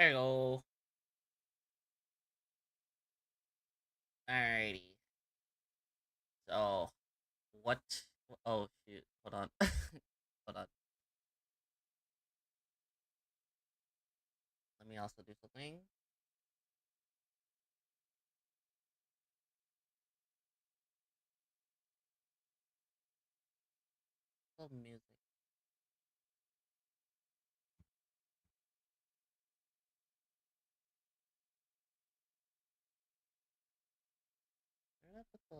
There you go. Alrighty. So, what? Oh shoot! Hold on. Hold on. Let me also do something. Oh, music. Where did I put the?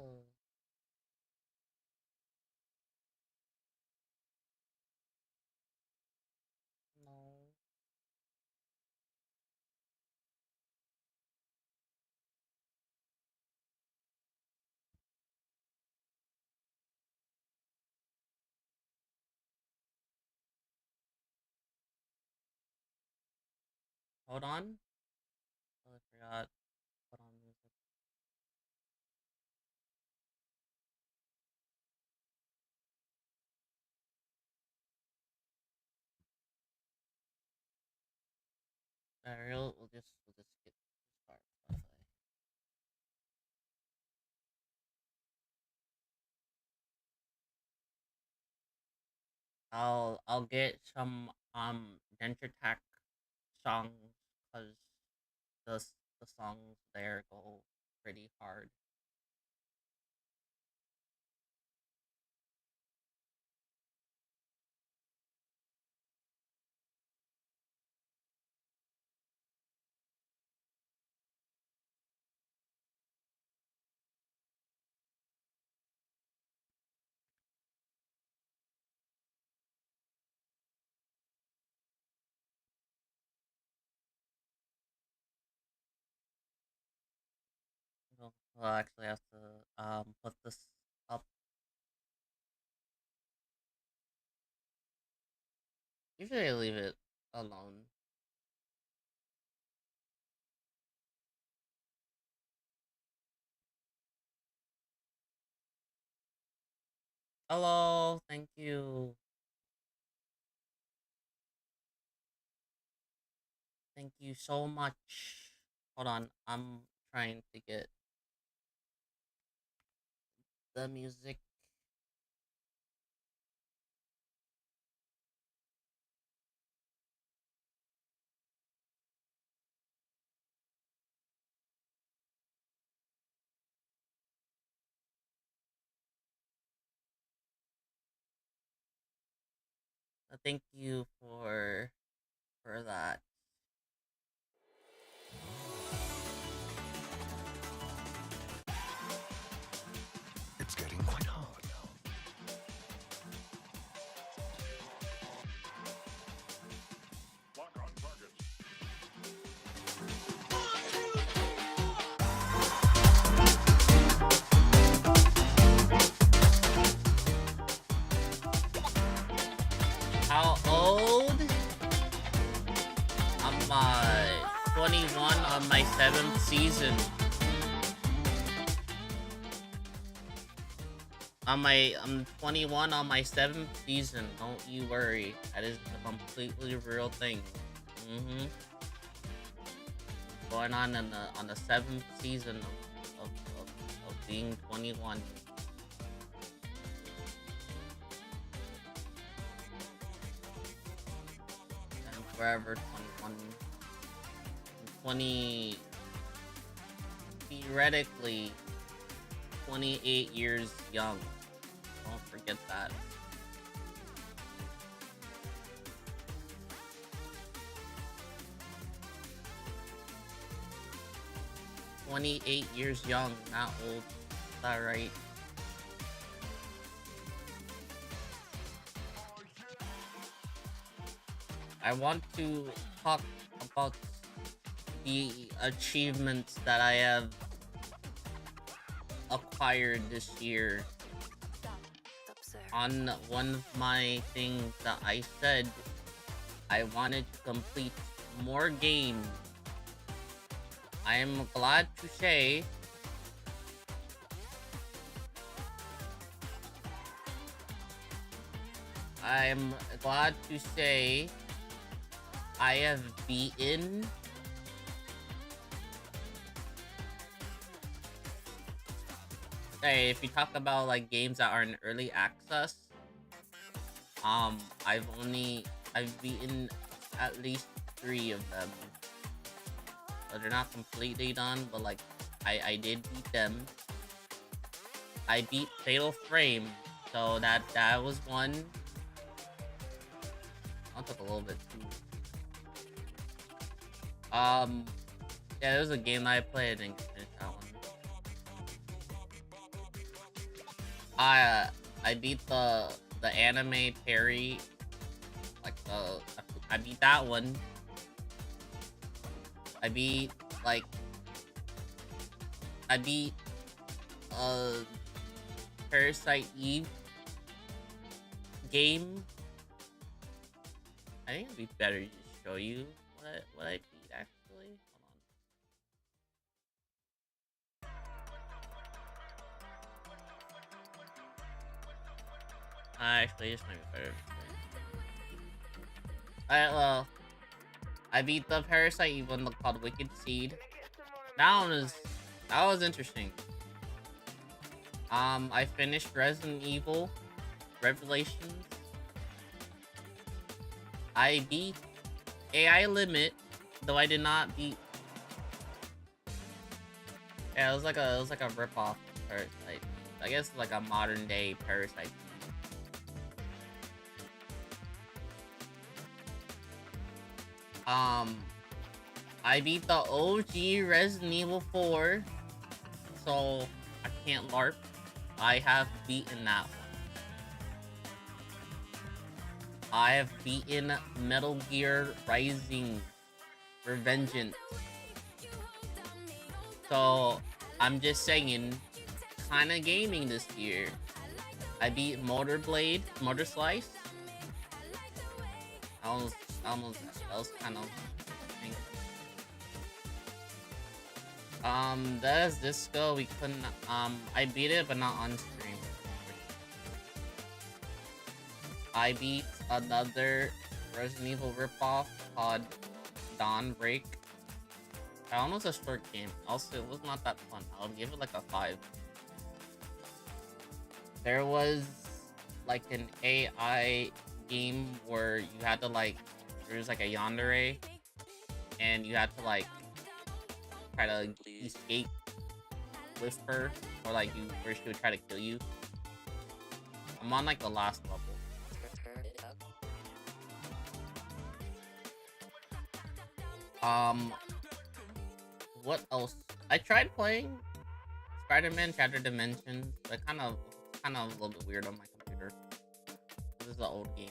No. Hold on. Oh, I forgot. Put on music. Alright, we'll just skip this part. Spotify. I'll get some Denture Tech songs because the songs there go pretty hard. We'll actually have to put this up. Usually I leave it alone. Hello, thank you. Thank you so much. Hold on, I'm trying to get the music. Thank you for that. It's getting quite hard. Lock on targets. How old? I'm 21 on my 7th season. I'm 21 on my 7th season. Don't you worry. That is a completely real thing. Mm-hmm. Going on the 7th season of being 21. And forever 21. 20 theoretically 28 years young. Don't forget that. 28 years young, not old. Is that right? I want to talk about the achievements that I have acquired this year. On one of my things that I said, I wanted to complete more games. I am glad to say I'm glad to say I have beaten say if you talk about like games that are in early access, I've beaten at least 3 of them. So they're not completely done, but like I did beat them. I beat Fatal Frame, so that was one. That took a little bit too. Yeah, there was a game that I played and finished that one. I beat the anime Terry, like I beat that one. I beat uh Parasite Eve game. I think it'd be better to just show you what I beat actually. Hold on. Actually, this might be better. Alright, well, I beat the Parasite Eve one called Wicked Seed. That was interesting. I finished Resident Evil Revelations. I beat AI Limit, though I did not beat. Yeah, it was like a ripoff Parasite. I guess like a modern day Parasite. I beat the OG Resident Evil 4, so I can't LARP. I have beaten that one. I have beaten Metal Gear Rising Revengeance. So I'm just saying, kinda gaming this year. I beat Motor Slice. That was kind of. Does Disco? We couldn't. I beat it, but not on stream. I beat another Resident Evil ripoff called Dawn Break. That one was a short game. Also, it was not that fun. I'll give it like a 5. There was like an AI game where you had to like, there was like a yandere, and you had to like try to escape with her, or like or she would try to kill you. I'm on like the last level. What else? I tried playing Spider-Man Shattered Dimensions, but kind of a little bit weird on my computer. This is an old game.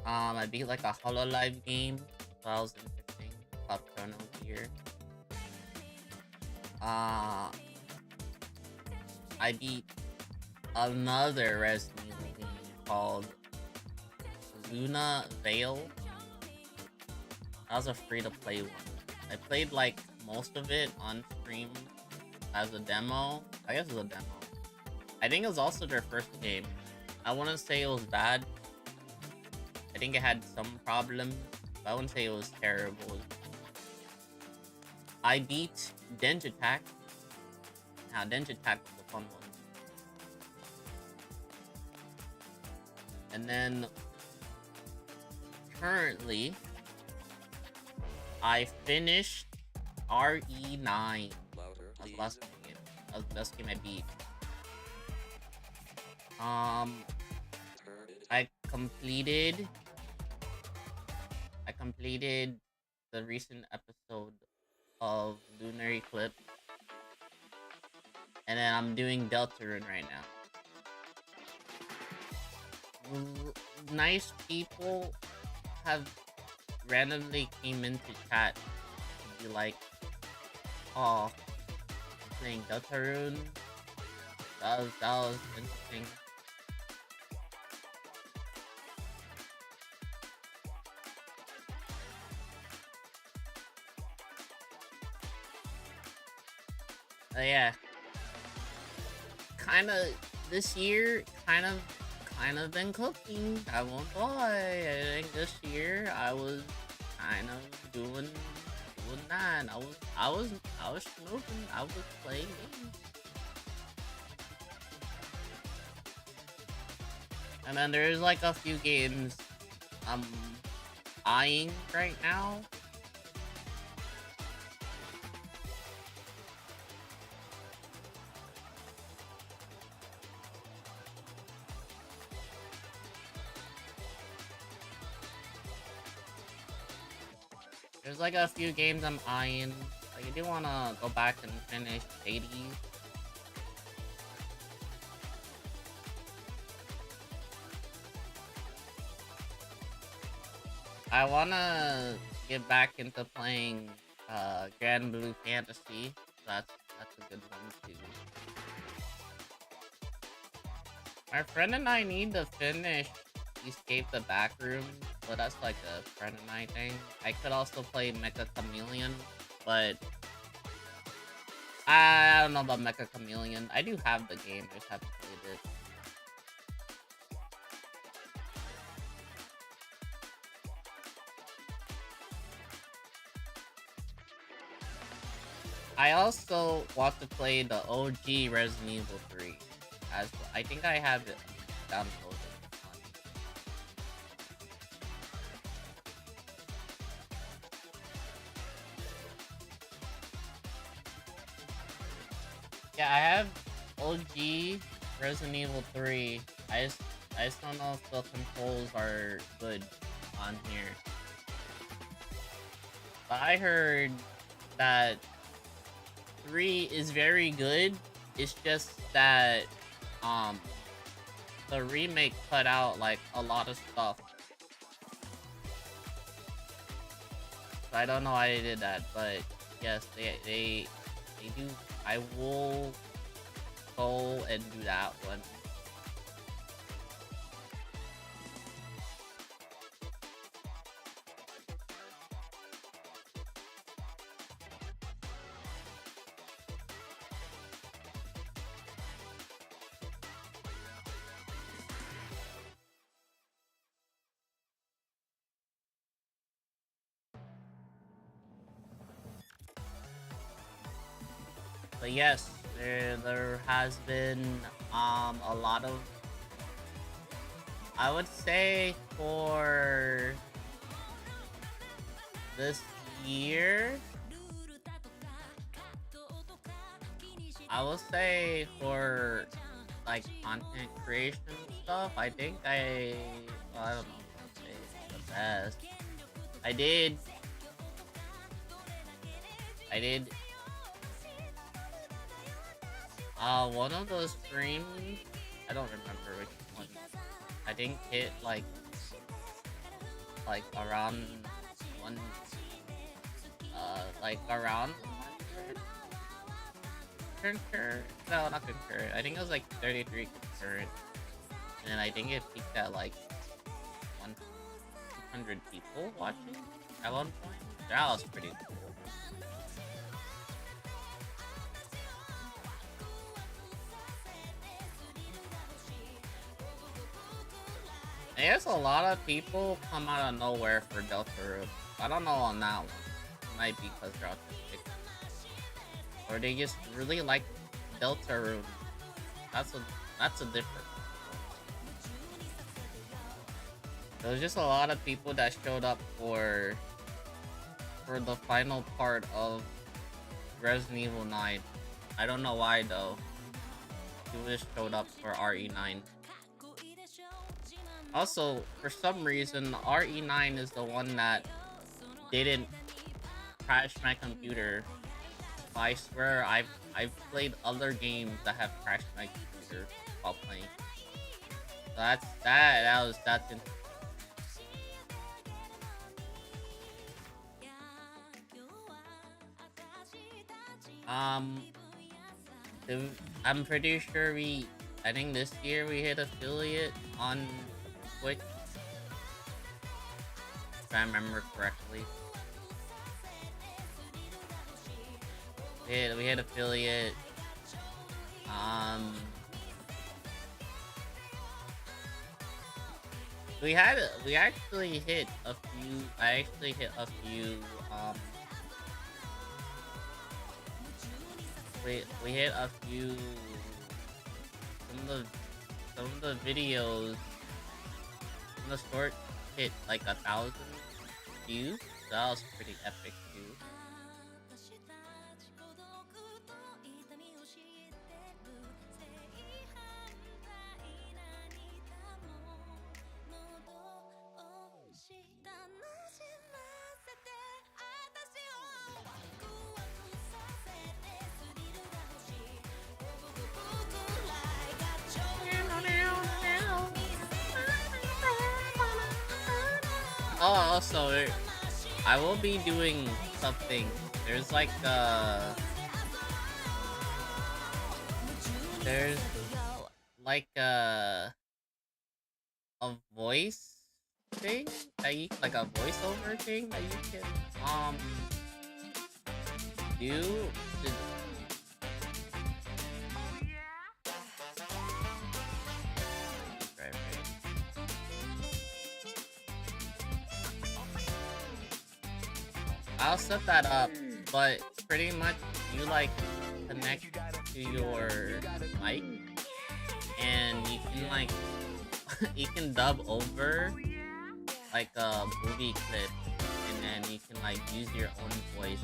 I beat like a HoloLive game. So that was interesting. Called Chrono Gear. I beat another Resident Evil game called Luna Veil. That was a free-to-play one. I played like most of it on stream as a demo. I guess it was a demo. I think it was also their first game. I wouldn't say it was bad. I think it had some problems, but I wouldn't say it was terrible. I beat Dench Attack. Now, Dench Attack was a fun one. And then, currently, I finished RE9. That was the last game. That was the best game I beat. I completed the recent episode of Lunar Eclipse, and then I'm doing Deltarune right now. Nice people have randomly came into chat to be like, "Oh, playing Deltarune." That was interesting. Yeah, this year, kind of been cooking. I won't lie. I think this year I was kind of doing doing that. I was smoking. I was playing games. And then there's like a few games I'm eyeing right now. There's like a few games I'm eyeing. Like, I do want to go back and finish 80s. I want to get back into playing Grand Blue Fantasy. That's a good one too. My friend and I need to finish Escape the Backroom, but that's like a friend and I thing. I could also play Mecha Chameleon, but I don't know about Mecha Chameleon. I do have the game, I just haven't played it. I also want to play the OG Resident Evil 3 as well. I think I have it downloaded. Yeah, I have OG Resident Evil 3. I just don't know if the controls are good on here. But I heard that 3 is very good. It's just that the remake cut out like a lot of stuff. So I don't know why they did that, but yes, they do. I will go and do that one. But yes, there has been a lot of, I would say, for this year, I will say for like content creation stuff, I think well, I don't know if I'd say it's the best. I did one of those streams, I don't remember which one. I think hit like around one, like around concurrent. No, not concurrent. I think it was like 33 concurrent, and I think it peaked at like 200 people watching at one point. That was pretty cool. I guess a lot of people come out of nowhere for Deltarune. I don't know on that one. It might be because they're autistic. Or they just really like Deltarune. That's a difference. There was just a lot of people that showed up for the final part of Resident Evil 9. I don't know why though. People just showed up for RE9. Also, for some reason, RE9 is the one that didn't crash my computer. I swear, I've played other games that have crashed my computer while playing. So that's interesting. I'm pretty sure I think this year we hit affiliate on Twitch, if I remember correctly. We hit affiliate. We actually hit a few. I actually hit a few we hit a few. Some of the videos, some of the short hit like 1,000 views. So that was pretty epic too. Oh, also, I will be doing something. There's like there's like a voice thing that you like a voiceover thing that you can do. To, I'll set that up, but pretty much you like connect to your mic and you can like you can dub over like a movie clip and then you can like use your own voice.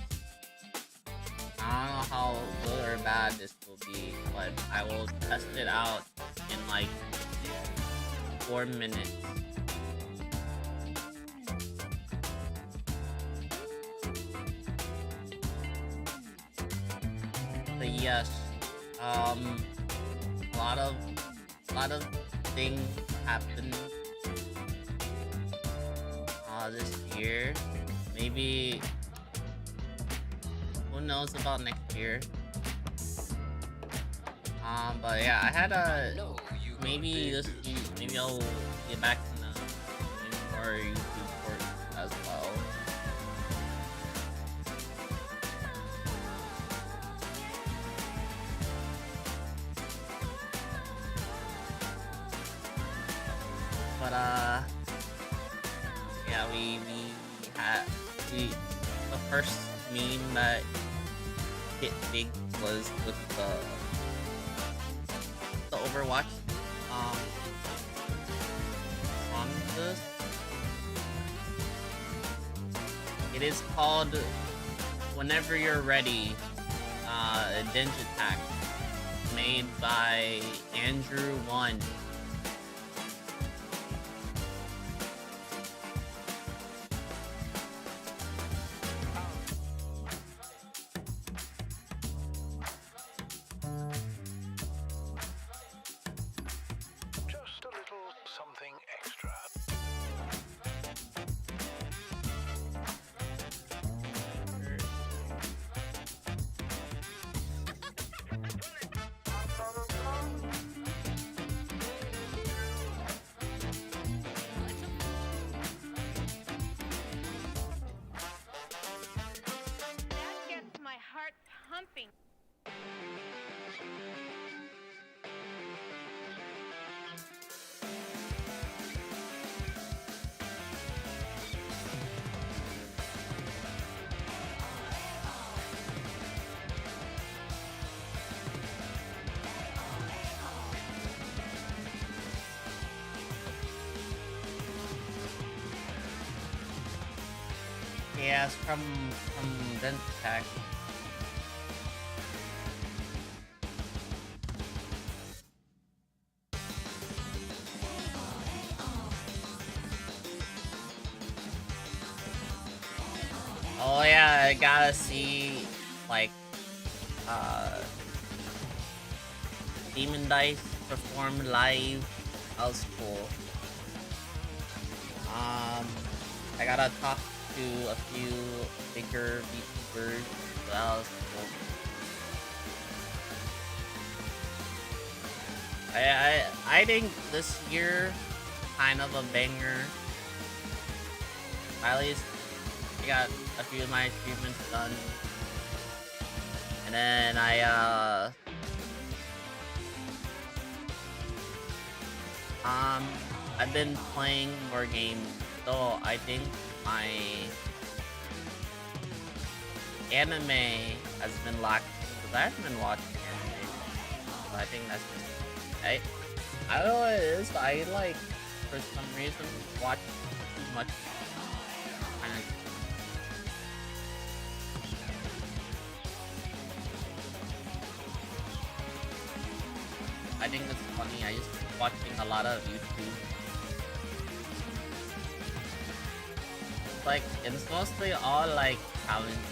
I don't know how good or bad this will be, but I will test it out in like 4 minutes. But yes, a lot of things happened this year. Maybe who knows about next year? But yeah, I had maybe maybe I'll get back to doing more YouTube shorts as well. But yeah, we had the first meme that hit big was with the Overwatch song. It is called Whenever You're Ready, Dinge Attack, made by Andrew1. Yes, from Dinge Attack. Oh yeah, I gotta see like Demon Dice perform live. That was cool. I gotta talk to a few bigger VTubers. So that was cool. I think this year kind of a banger. At least I got a few of my achievements done. And then I've been playing more games, so I think my anime has been locked Because I haven't been watching anime. So I think that's just... I don't know what it is, but I like, for some reason, watch too much. Kind of... I think it's funny. I used to be watching a lot of YouTube. Like, it's mostly all like challenge videos.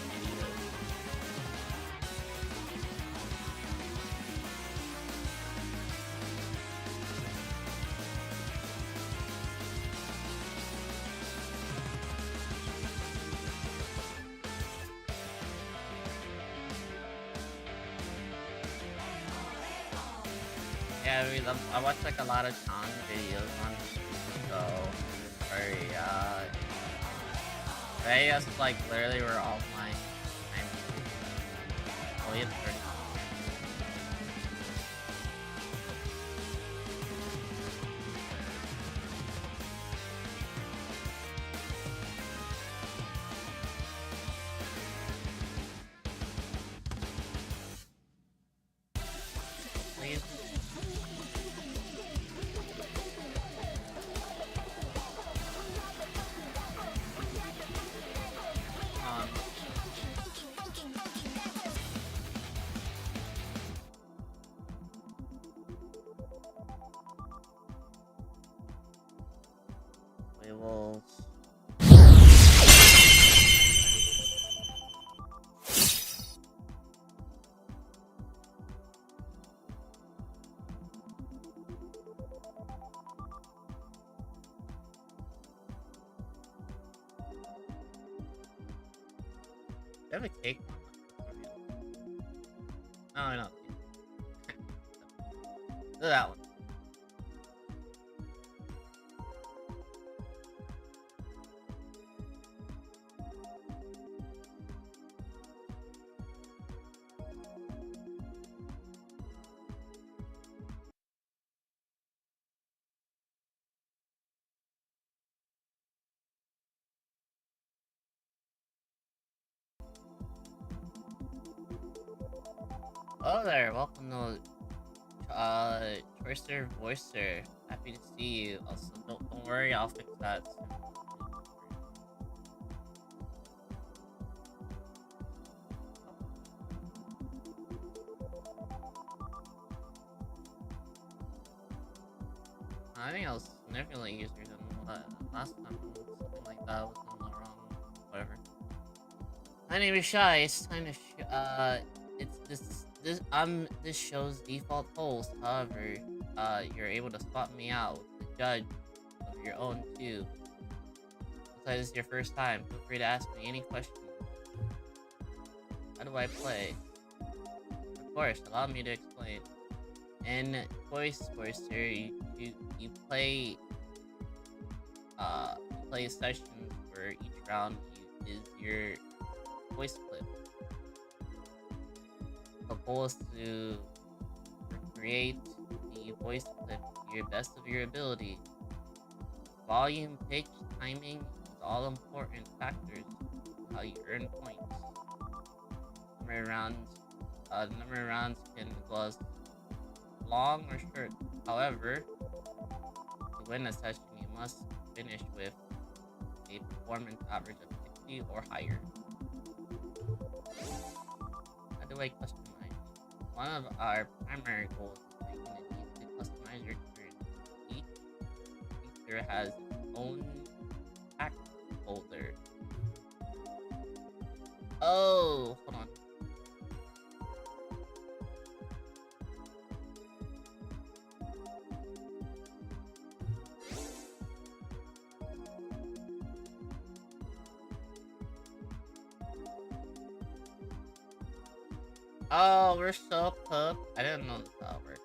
Yeah, I mean, I watch like a lot of challenge videos on YouTube, so very I guess like literally where all my time is. Oh, yeah, 30. Please. We will. Do you have a cake? No, no. Do that one. Oh there, welcome to Choicer Voicer. Happy to see you. Also, don't worry, I'll fix that soon. I think I was significantly easier than last time. Something like that was in the wrong. Whatever. My name is Shy. It's time to it's this show's default host. However, you're able to spot me out with the judge of your own too. Looks like this is your first time. Feel free to ask me any questions. How do I play? Of course, allow me to explain. In Voice Voicer, you play sessions where each round is your voice clip. The goal is to create the voice clip to your best of your ability. Volume, pitch, timing is all important factors in how you earn points. Number of rounds can go as long or short. However, to win a session, you must finish with a performance average of 60 or higher. How do I customize? One of our primary goals is making it easy to customize your experience. Each feature has its own text folder. Oh, hold on. Oh, we're so pumped. I didn't know this how it worked.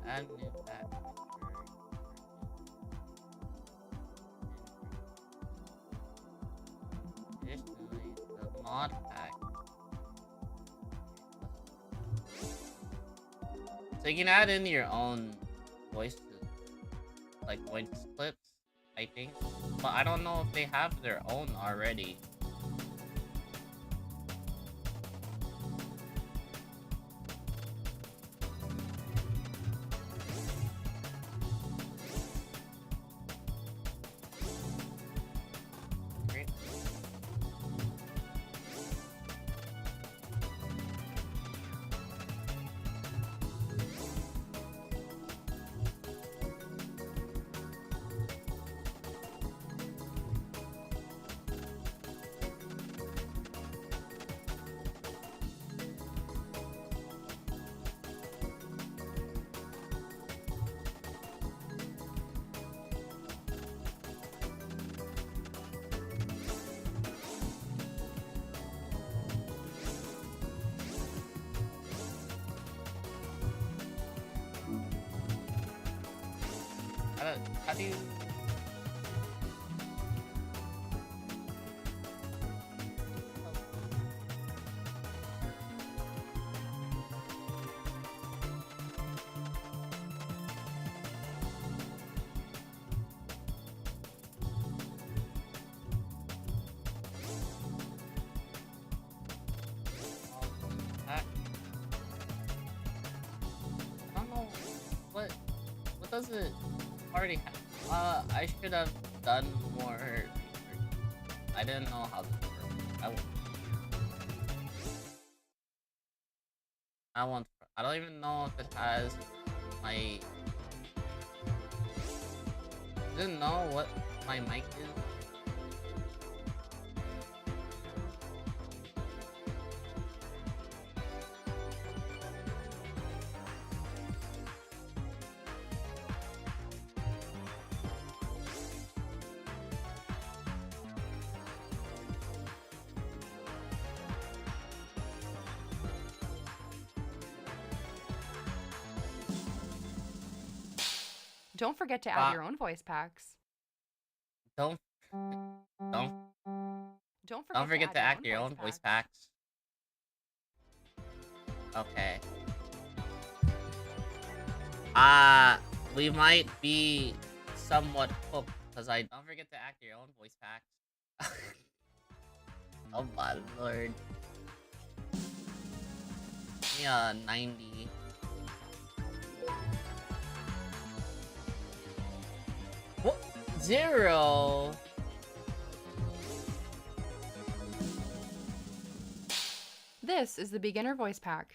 Add new pack. So you can add in your own voices, like voice clips, I think. But I don't know if they have their own already. Great. How do you... I don't know what does it already have? I should have done more research. I didn't know how this works. I don't even know if it has my... I didn't know what my mic is. Don't forget to add your own voice packs. Don't forget to add your own voice packs. Okay. We might be somewhat hooked because I don't forget to add your own voice packs. Oh my lord. Yeah, 90. What? 0. This is the beginner voice pack.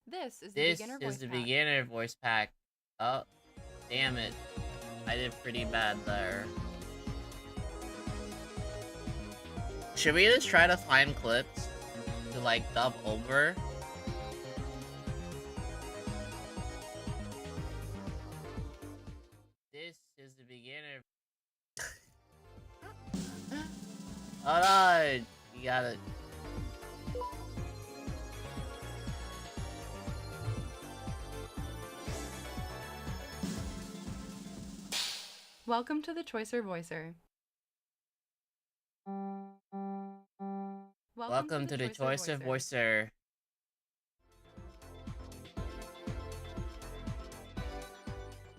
This is the beginner voice pack. Oh, damn it. I did pretty bad there. Should we just try to find clips to like dub over? This is the beginner. Hold on, you gotta. Welcome to the Choicer Voicer. Welcome to the Choicer Voicer.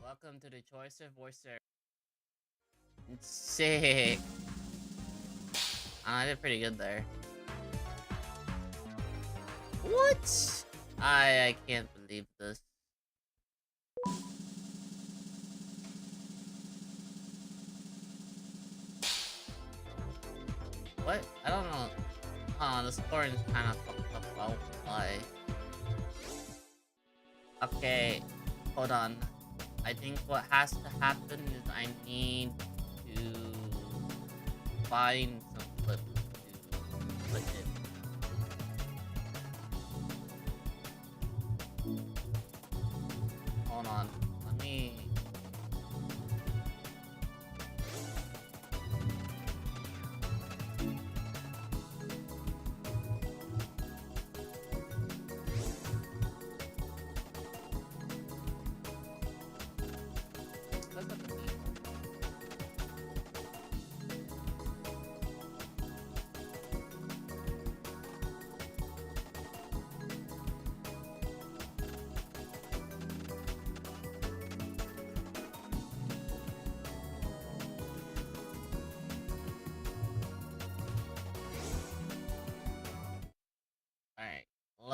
Welcome to the Choicer Voicer. Sick. I did pretty good there. What? I can't believe this. What? I don't know. The scoring is kind of fucked up. I won't lie. Okay, hold on. I think what has to happen is I need to find some clips to put in. Hold on. Let me...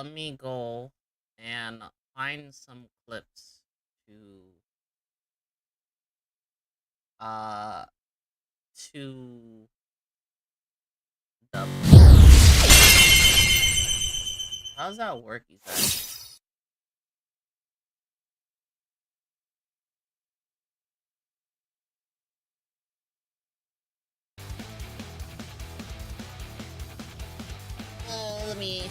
let me go and find some clips to uh to dub. How does that work exactly? Let me.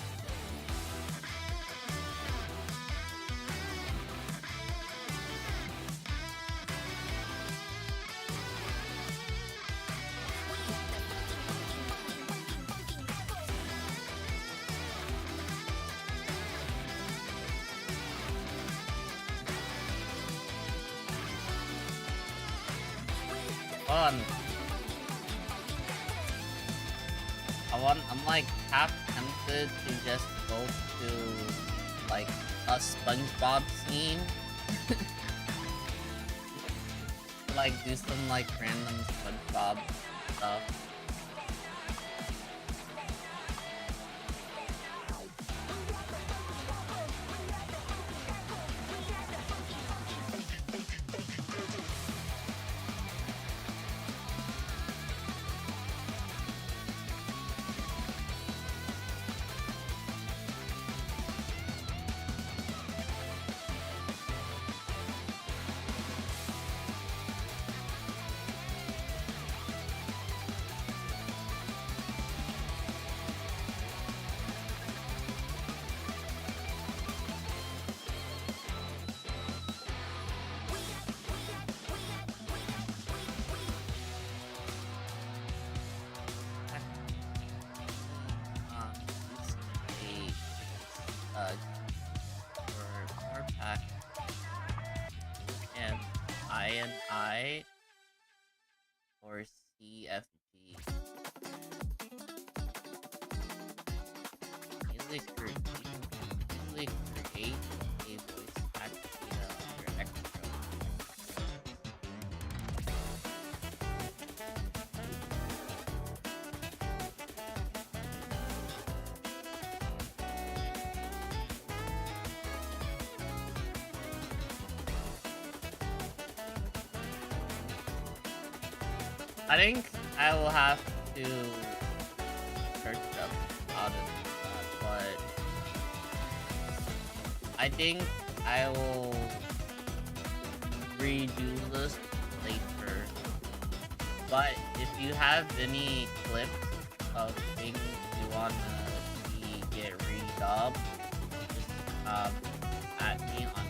Fun. I'm like half tempted to just go to like a SpongeBob scene. Like do some like random SpongeBob stuff. For more pack and I or CFG. Music create a voice activator under extra. I think I will have to search up how to do that, but I think I will redo this later. But if you have any clips of things you want to see get redubbed, just at me on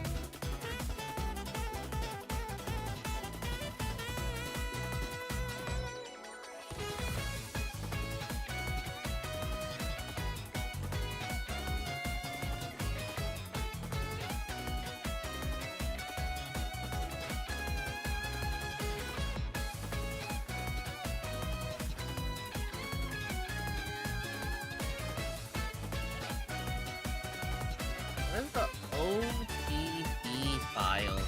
what is the OTB file?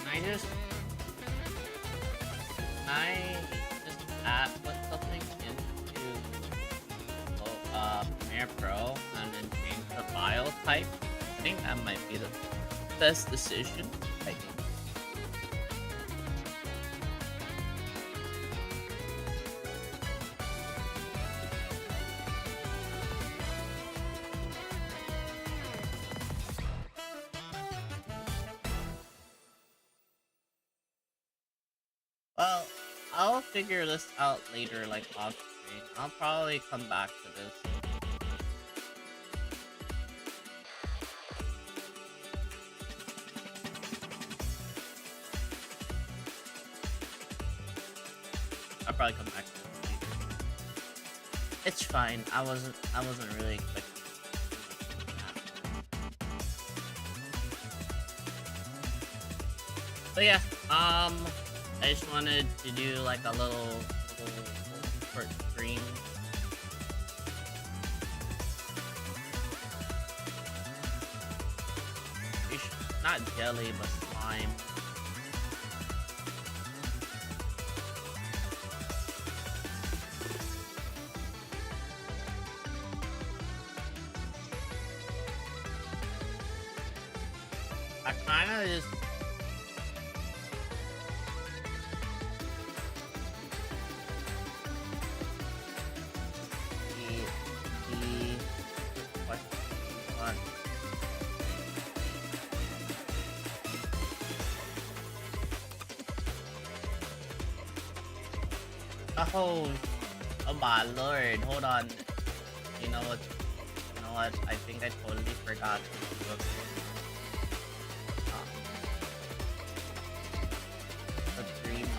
Can I just add put something into Premiere Pro and then change the file type? I think that might be the best decision. I think. Well, I'll figure this out later, like off screen. I'll probably come back to this. I'll probably come back to this later. It's fine. I wasn't really expecting that. But yeah, I just wanted to do like a little short stream. Not jelly, but slime. I kinda just what? Oh my lord, hold on. You know what? You know what? I think I totally forgot to do the 3 months.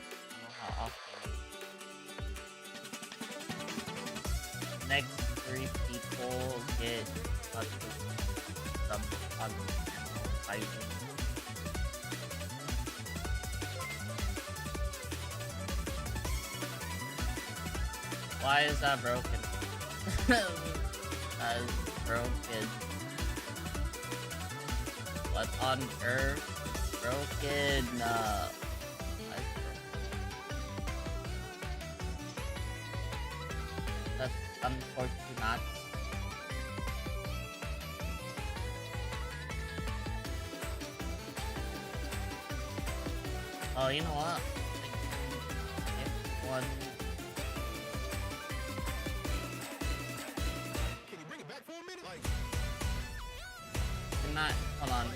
I don't know how often. Next 3 people get some fighting. Why is that broken? That is broken. What on earth? Broken. That's unfortunate. Oh, you know what? If one. Can you bring it back for a minute? Like, Not. Hold on.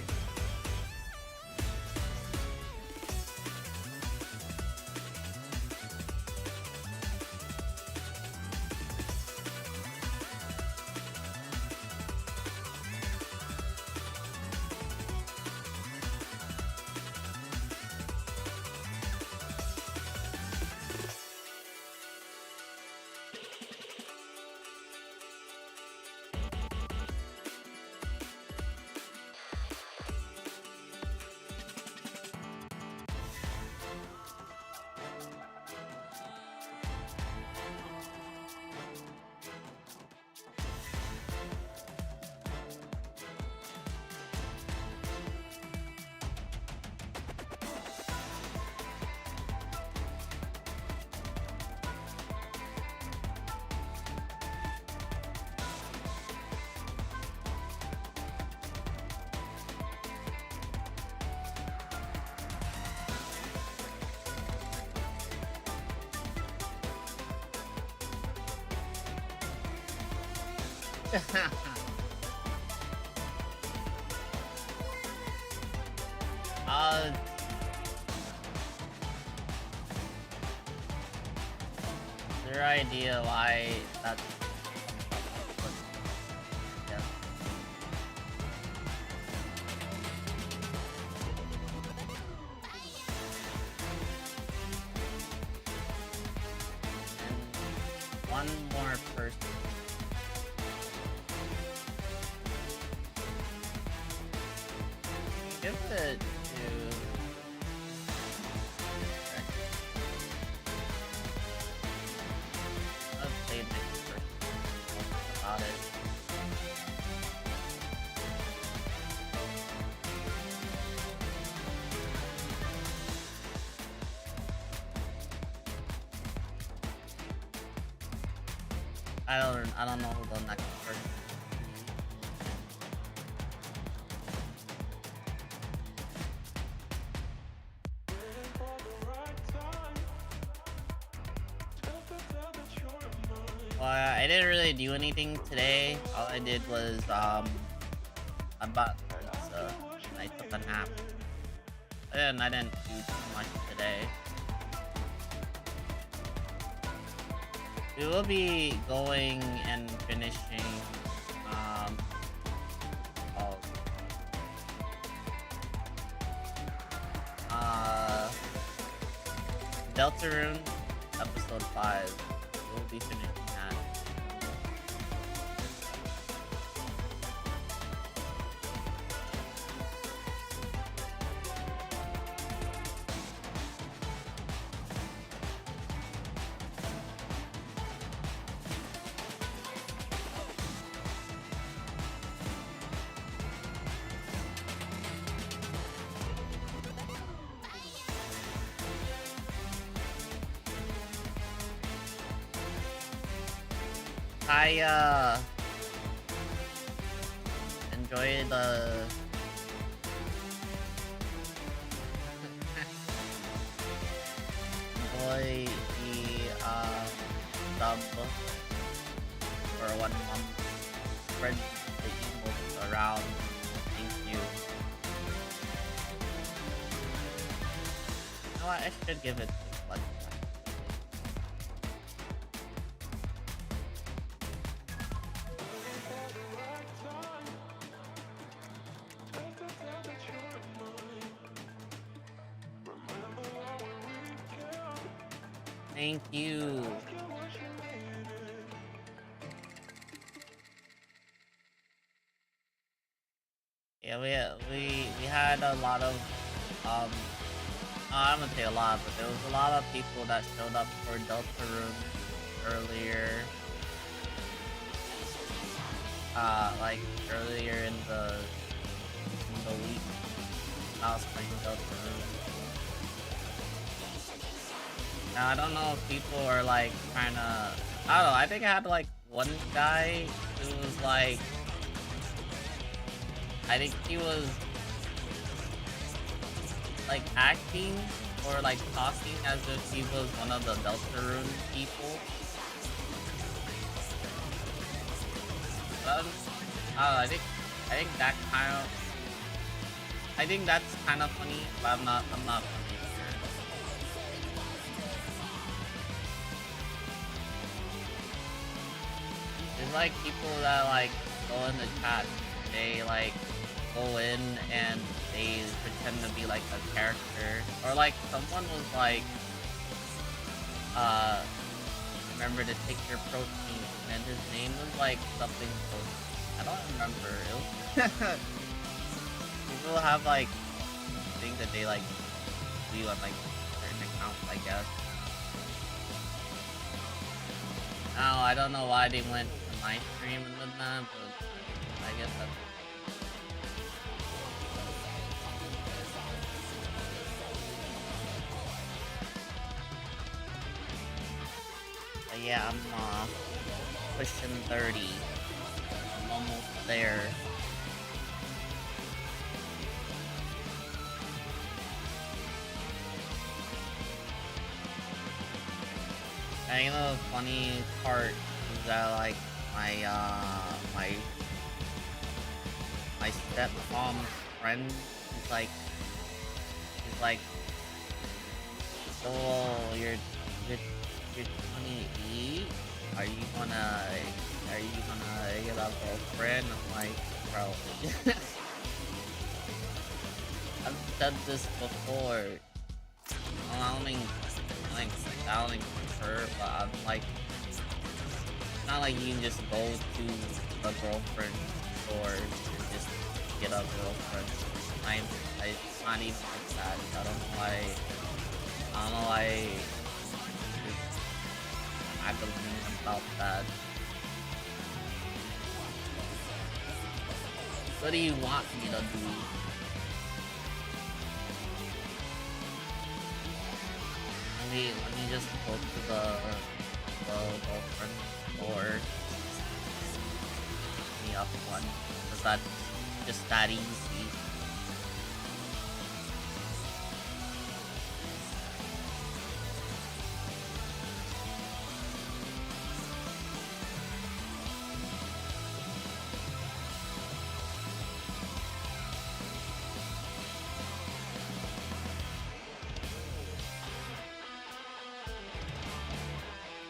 uh, your idea why that's yeah. And one more person. Give it to I'll say next person about it. I don't know who the next person. Well, I didn't really do anything today. All I did was I bought pizza and I took a nap. And I didn't do too much today. we will be going and finishing um oh, uh Deltarune episode 5. We'll be finishing that. I enjoy the enjoy the sub for 1 month. Spread the emotes around. Thank you. You know what? I should give it like thank you. Yeah, we had a lot of I'm gonna say a lot, but there was a lot of people that showed up for Deltarune earlier. Like earlier in the week. I was playing Deltarune. Now I don't know if people are like trying to. I don't know. I think I had like one guy who was like. I think he was like acting or like talking as if he was one of the Deltarune people. But I don't know, I think that kind of. I think that's kind of funny, but I'm not really sure. There's like people that like go in the chat, they like go in and they pretend to be like a character, or like someone was like remember to take your protein, and his name was like something I don't remember. It was people have like things that they like do on like certain accounts, I guess. Now I don't know why they went to my stream and with them, but I guess that's. But yeah, I'm pushing 30. I'm almost there. And you know the funny part is that like my stepmom's friend is like so you're 28. Are you gonna get a girlfriend? I'm like, bro. I've said this before. I don't think her, but I'm like, it's not like you can just go to a girlfriend store and just get a girlfriend. It's not even like that. I don't know why I believe about that. What do you want me to do? Let me just go to the girlfriend store. Me up one. Is that just that easy?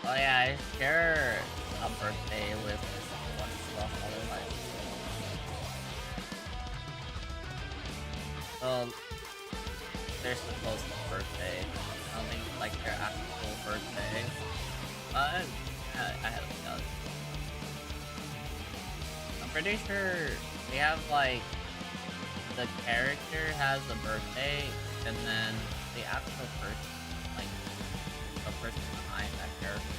Oh yeah, I share a birthday with one stuff other life. So they're supposed to birthday. I don't think like their actual birthday. But I have no. I'm pretty sure they have like the character has a birthday, and then the actual person, like the person behind that character.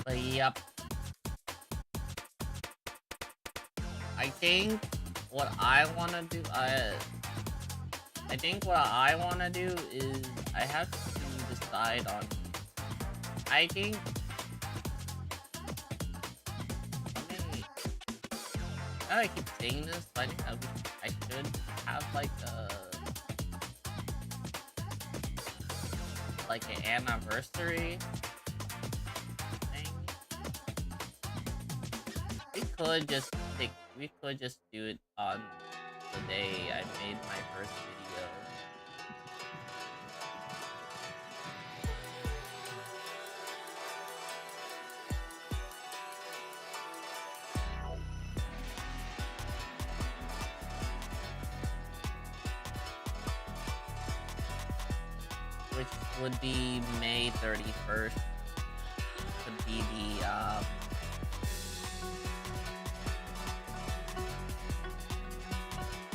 But yep. I think what I wanna do, I think what I wanna do is I have to decide on. I think. I keep saying this, but I think I should have like an anniversary thing. We could just do it on the day I made my first video. Which would be May 31st. Could be the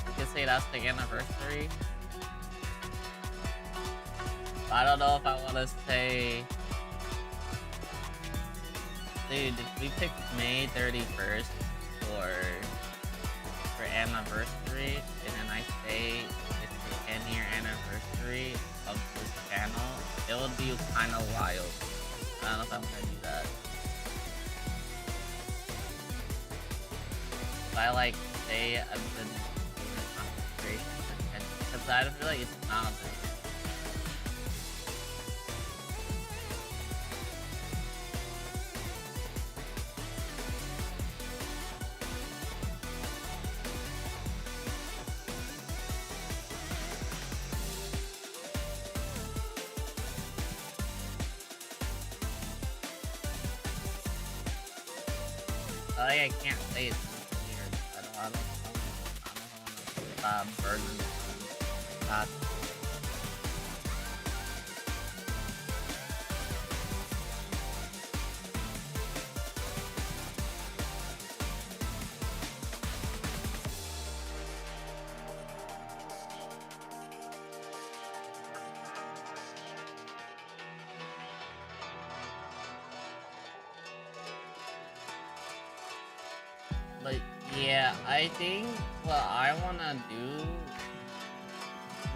you could say that's the anniversary. I don't know if I want to say, dude, if we pick May 31st for anniversary, and then I say it's the 10-year anniversary of this channel, it would be kind of wild. I don't know if I'm gonna do that. If I like say I've been doing a concentration for 10, because I feel like it's not a big. I can't say it's weird. I don't want to burden that. But yeah, I think what I wanna do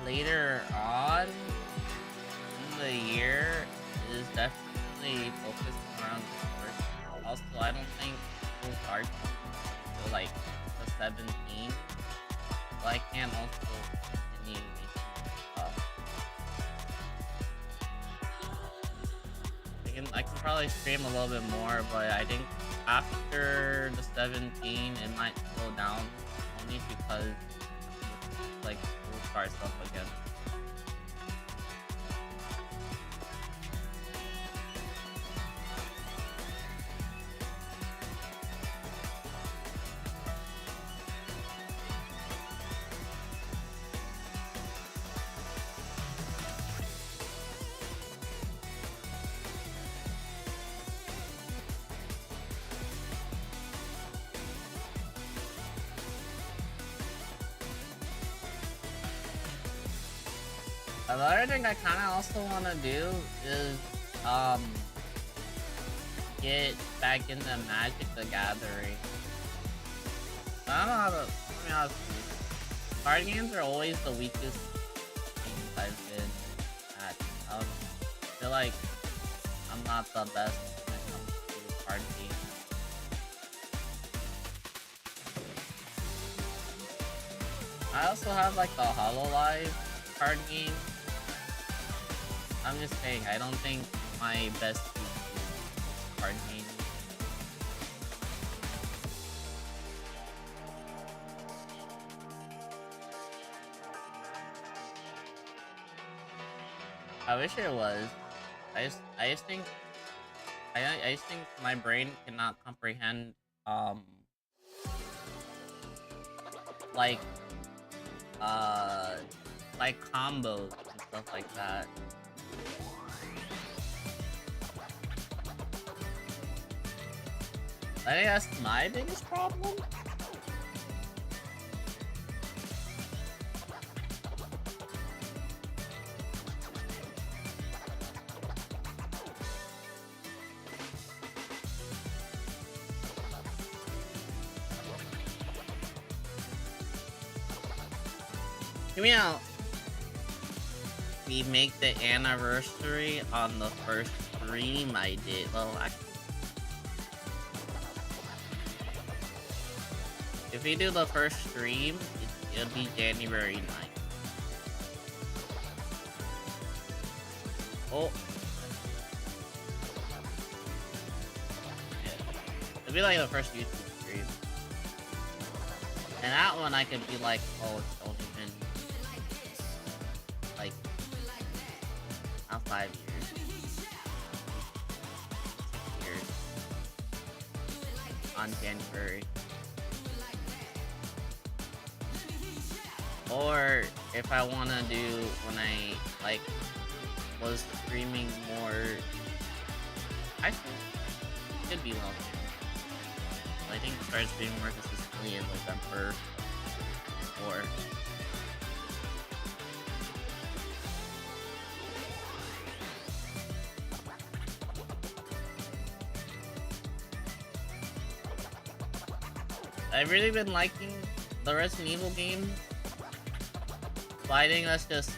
later on in the year is definitely focus more on the first. Also, I don't think full start till like the 17th. So I can also continue making stuff. I can probably stream a little bit more, but I think after the 17, it might slow down only because like we'll start stuff again. Another thing I kind of also want to do is get back into Magic the Gathering. I don't know how to, I mean, honestly, card games are always the weakest things I've been at. I feel like I'm not the best when it comes to card games. I also have like the Hololive card game. I'm just saying, I don't think my best is card game. I wish it was. I just think I just think my brain cannot comprehend like uh like combos and stuff like that. I think that's my biggest problem. Hear me out. We make the anniversary on the first stream I did. Well, if we do the first stream, it'll be January 9th. Oh. Yeah. It'll be like the first YouTube stream. And that one I could be like, oh, it's only been like not 5 years. 6 years. On January. Or if I wanna do when I like was streaming more, I think it could be well. I think I started streaming more consistently in November or I've really been liking the Resident Evil games. But I think that's just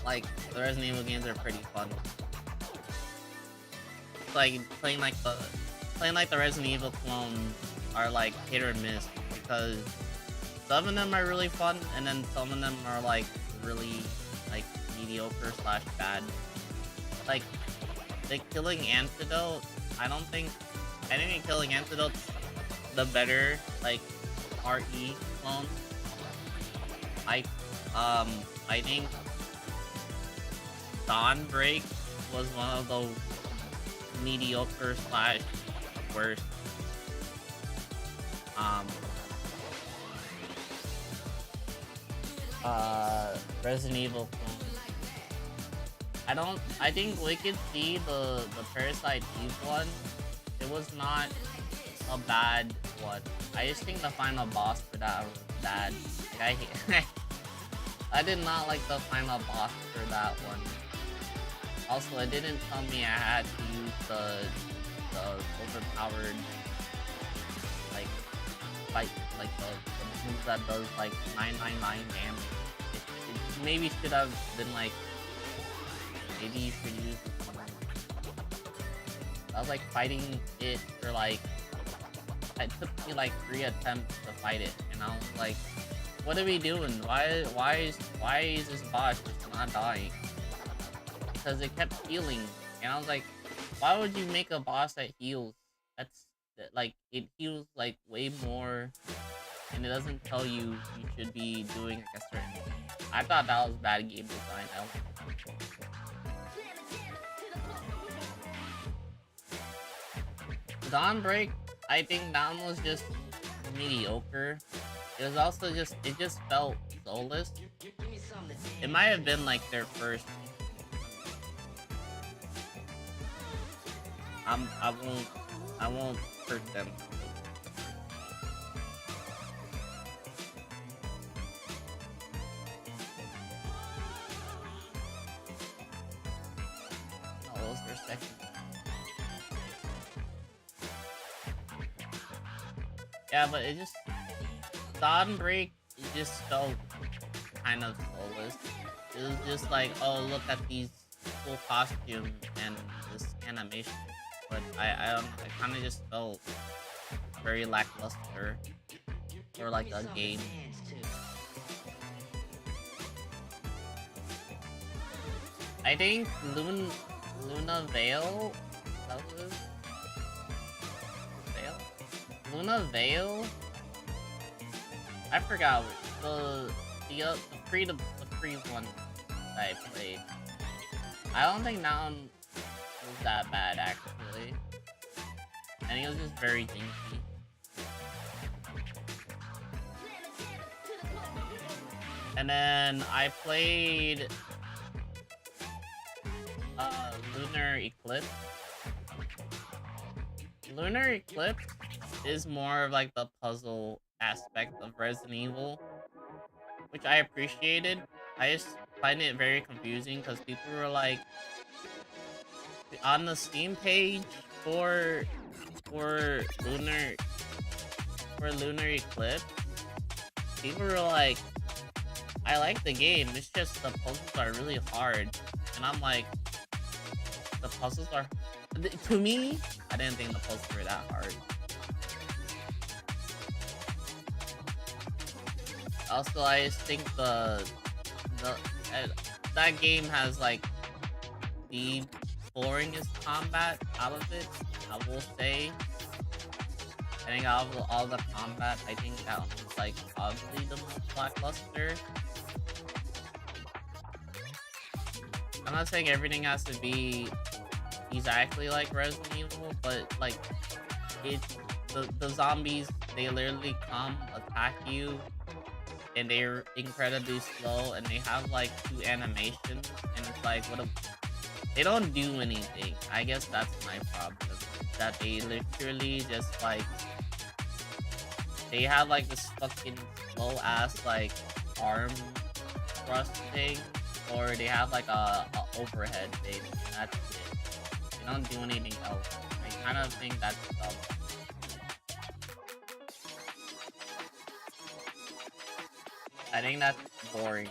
like the Resident Evil games are pretty fun. Like playing like the Resident Evil clones are like hit or miss because some of them are really fun and then some of them are like really like mediocre / bad. Like the Killing Antidote, I think the Killing Antidote's the better like RE clone. I think Dawnbreak was one of those mediocre / worst. Resident Evil clone. I think Wicked C, the Parasite Eve one, it was not a bad one. I just think the final boss for that was bad. Like, I did not like the final boss for that one. Also, it didn't tell me I had to use the overpowered like fight like the move that does like 999 damage. It maybe should have been like maybe you should use I was like fighting it for like it took me like 3 attempts to fight it and I was like, what are we doing? Why is this boss just not dying? Because it kept healing, and I was like, why would you make a boss that heals? That's like it heals like way more, and it doesn't tell you should be doing like a certain. I thought that was bad game design. Dawnbreak, I think that one was just mediocre. It was also just it felt soulless. It might have been like their first. I won't hurt them. Oh, those were second. Yeah, but it just Dawnbreak, it just felt kind of soulless. It was just like, oh, look at these cool costumes and this animation. But I don't know, it kind of just felt very lackluster for like a game. I think Luna Vale. That was Vale. Luna Vale. I forgot the free one that I played. I don't think that one was that bad actually. I think it was just very dinky. And then I played Lunar Eclipse. Lunar Eclipse is more of like the puzzle aspect of Resident Evil, which I appreciated. I just find it very confusing because people were like, on the Steam page for Lunar Eclipse, people were like, I like the game, it's just the puzzles are really hard. And I'm like, the puzzles are... To me, I didn't think the puzzles were that hard. Also, I just think that game has like the boringest combat out of it, I will say. I think out of all the combat, I think that one's like probably the most lackluster. I'm not saying everything has to be exactly like Resident Evil, but like the zombies, they literally come attack you and they're incredibly slow and they have like 2 animations and it's like they don't do anything. I guess that's my problem, that they literally just like, they have like this fucking slow ass like arm thrust thing, or they have like a overhead thing, and that's it. They don't do anything else. I kind of think that's dumb. I think that's boring.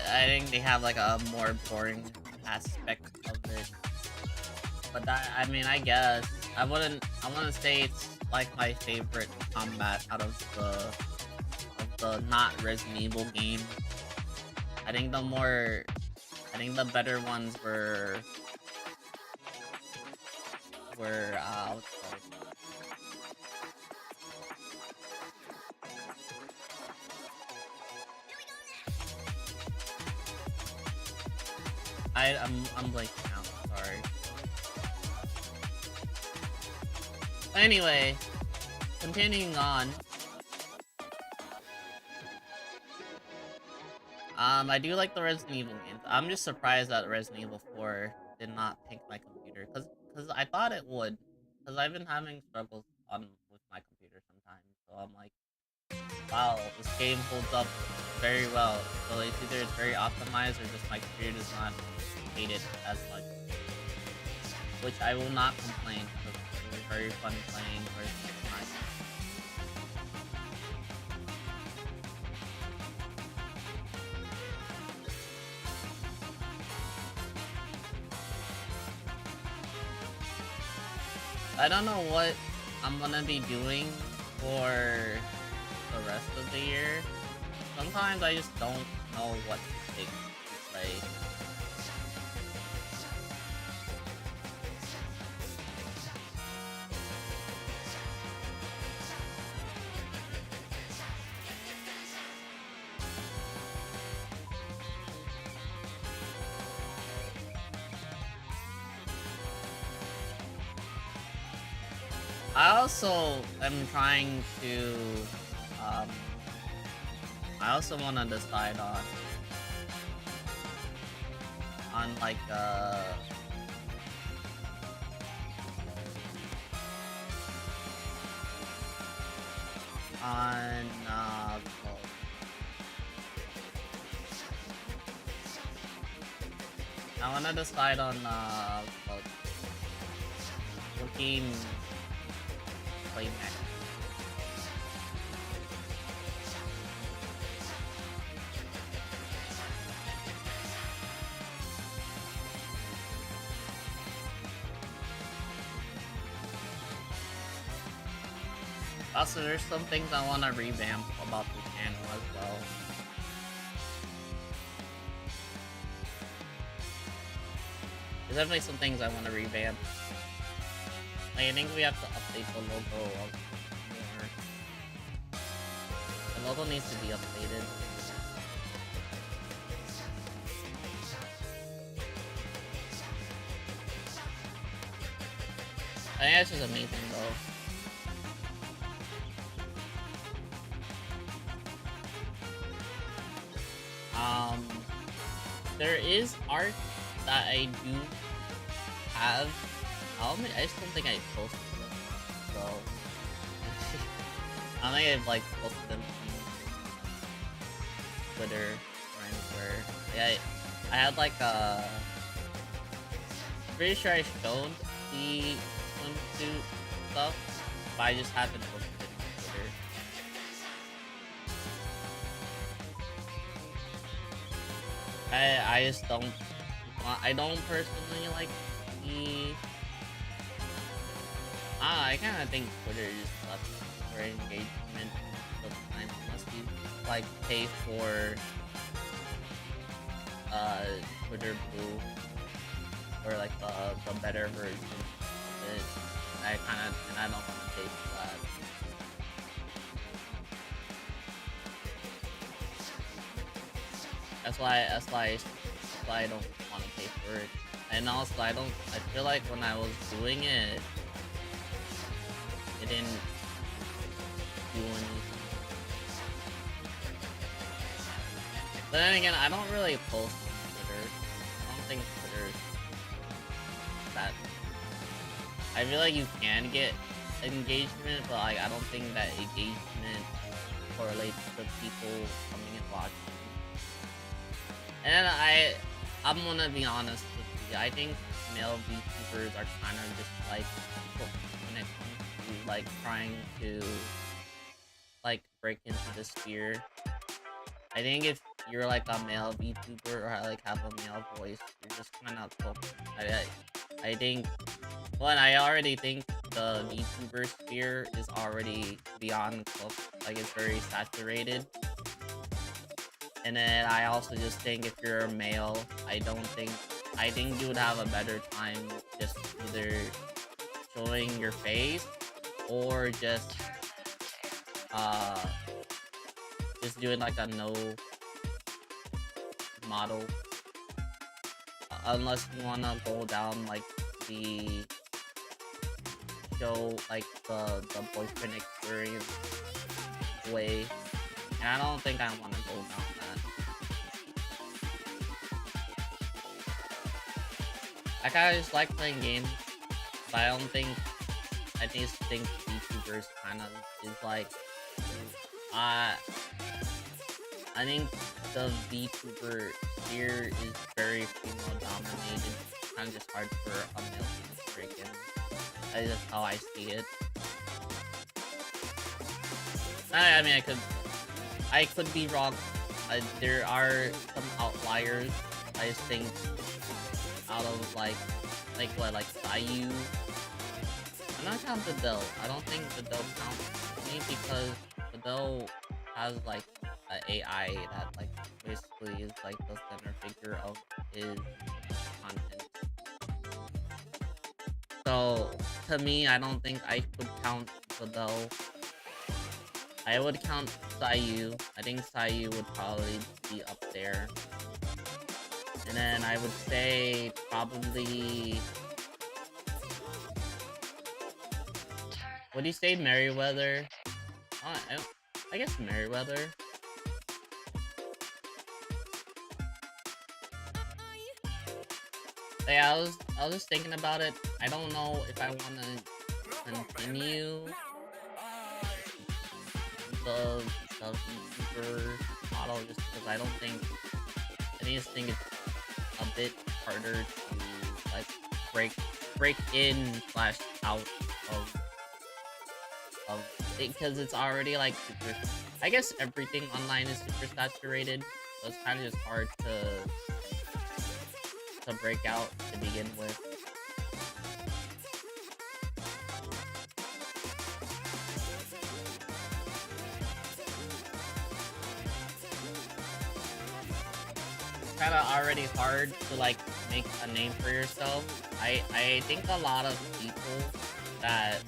I think they have like a more boring aspect of it, but that, I mean, I guess I wouldn't say it's like my favorite combat out of the not Resident Evil game. I think the better ones were what's it called? I'm blanking out, sorry. Anyway, continuing on. I do like the Resident Evil games. I'm just surprised that Resident Evil 4 did not pick my computer, cause I thought it would, cause I've been having struggles with my computer sometimes. So I'm like, wow, this game holds up very well. So it's either it's very optimized or just my computer does not hate it as much. Which I will not complain, because it was very fun playing Resident Evil 9. I don't know what I'm gonna be doing for the rest of the year. Sometimes I just don't know what to pick to play. I also am trying to, I also want to decide on like, I want to decide on, what game play next. Also, there's some things I want to revamp about the channel as well. There's definitely some things I want to revamp. Like, I think we have to update the logo more. The logo needs to be updated. I think that's just amazing though. There is art that I do have. I just don't think I posted them. So I don't think I've like posted them on Twitter or anywhere. Yeah, I had like pretty sure I showed the swimsuit stuff, but I just haven't posted it on Twitter. I just don't. I don't personally like the. I kind of think Twitter is sucks for engagement sometimes, unless you like pay for Twitter Blue or like the better version of it. I don't want to pay for that. That's why I don't want to pay for it. And also I feel like when I was doing it, it didn't do anything. But then again, I don't really post on Twitter. I don't think Twitter is that. I feel like you can get engagement, but like I don't think that engagement correlates to people coming and watching. And I'm gonna be honest with you. I think male VTubers are kind of just like when it comes to like trying to like break into the sphere. I think if you're like a male VTuber or like have a male voice, you're just kind of cooked. I think. One, I already think the VTuber sphere is already beyond cooked. Like it's very saturated. And then I also just think if you're a male, I think you would have a better time just either showing your face or just doing like a no model. Unless you wanna go down like the show like the boyfriend experience way. And I don't think I wanna go down that. I kinda just like playing games, but I just think VTubers kind of is like, I think the VTuber sphere is very female dominated. It's kind of just hard for a male to break in. That's how I see it. I mean, I could be wrong. There are some outliers. I just think out of like Sayu. I'm not counting Fidel. I don't think Fidel counts me because Fidel has like an AI that like basically is like the center figure of his content. So to me, I don't think I could count Fidel. I would count Sayu. I think Sayu would probably be up there. And then I would say probably... What do you say, Merryweather? I guess Merryweather. Yeah, I was just thinking about it. I don't know if I want to continue the VTuber model just because I just think it's a bit harder to like break in / out of because it's already like super. I guess everything online is super saturated, so it's kind of just hard to break out to begin with. kind of already hard to like make a name for yourself. I think a lot of people that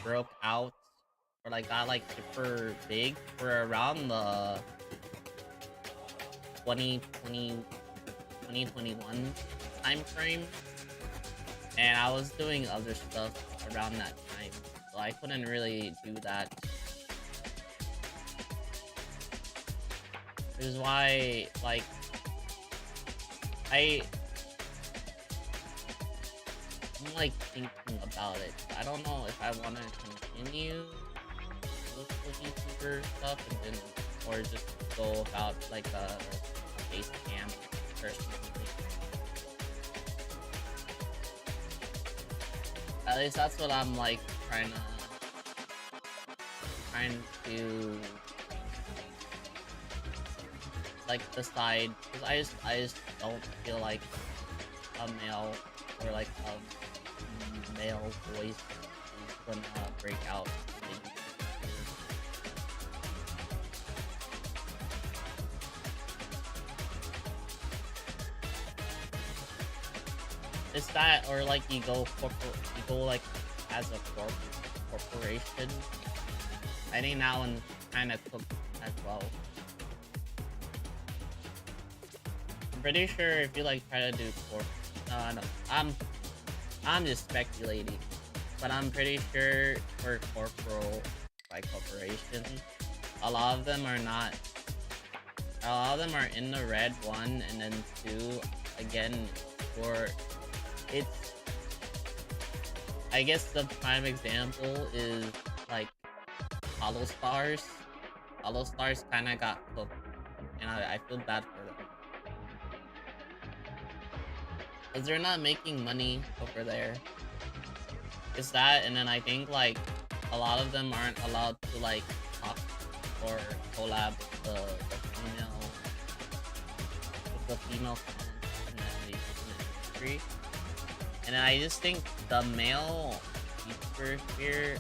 broke out or like got like super big were around the 2020 2021 time frame, and I was doing other stuff around that time, so I couldn't really do that. Which is why, like, I'm like thinking about it. I don't know if I want to continue with the YouTuber stuff and then, or just go about like a base camp personally. At least that's what I'm like trying to like decide, because I just don't feel like a male or like a male voice is gonna break out. It's that, or like you go like as a corporation. I think that one kind of cooked as well. I'm pretty sure if you like try to do no, I'm just speculating, but I'm pretty sure for corporal like corporations, a lot of them are not. A lot of them are in the red, one, and then two again for it's. I guess the prime example is like Hollow Stars. Hollow Stars kind of got cooked, and I feel bad for them. Because they're not making money over there. It's that, and then I think like a lot of them aren't allowed to like talk or collab with the female talent in the industry. And I just think the male YouTuber here,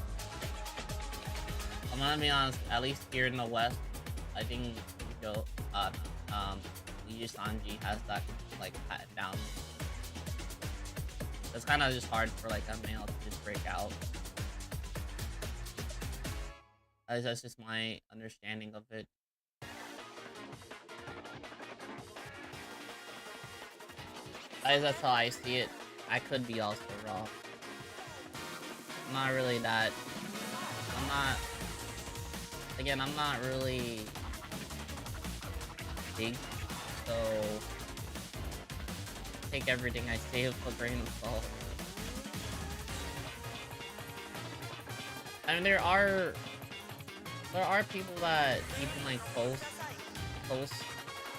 I'm gonna be honest, at least here in the West, I think Yuji Sanji has that like pat down. It's kind of just hard for like a male to just break out. That's just my understanding of it. That's how I see it. I could be also wrong. I'm not really that. I'm not really big, so take everything I say with a grain of salt. I mean, there are people that even like post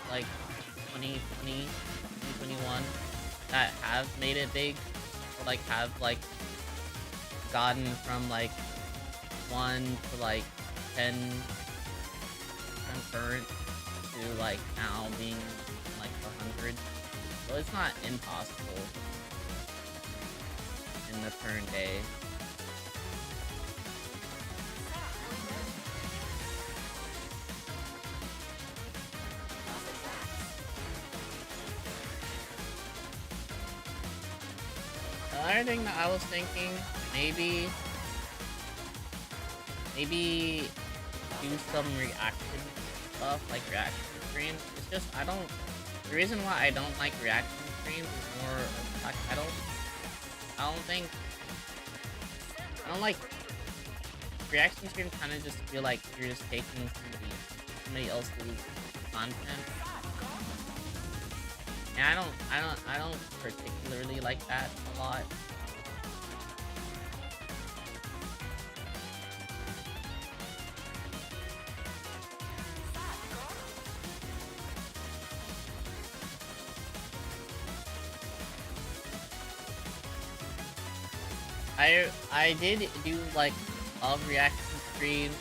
like 2020, 2021 that have made it big, or like have like gotten from like 1 to like 10 concurrent to like now being like 100. So it's not impossible in the current day. Another thing that I was thinking, maybe do some reaction stuff, like reaction streams. It's just, the reason why I don't like reaction streams is more of the fact I don't like reaction streams. Kind of just feel like you're just taking somebody else's content, and I don't particularly like that a lot. I did do like a reaction stream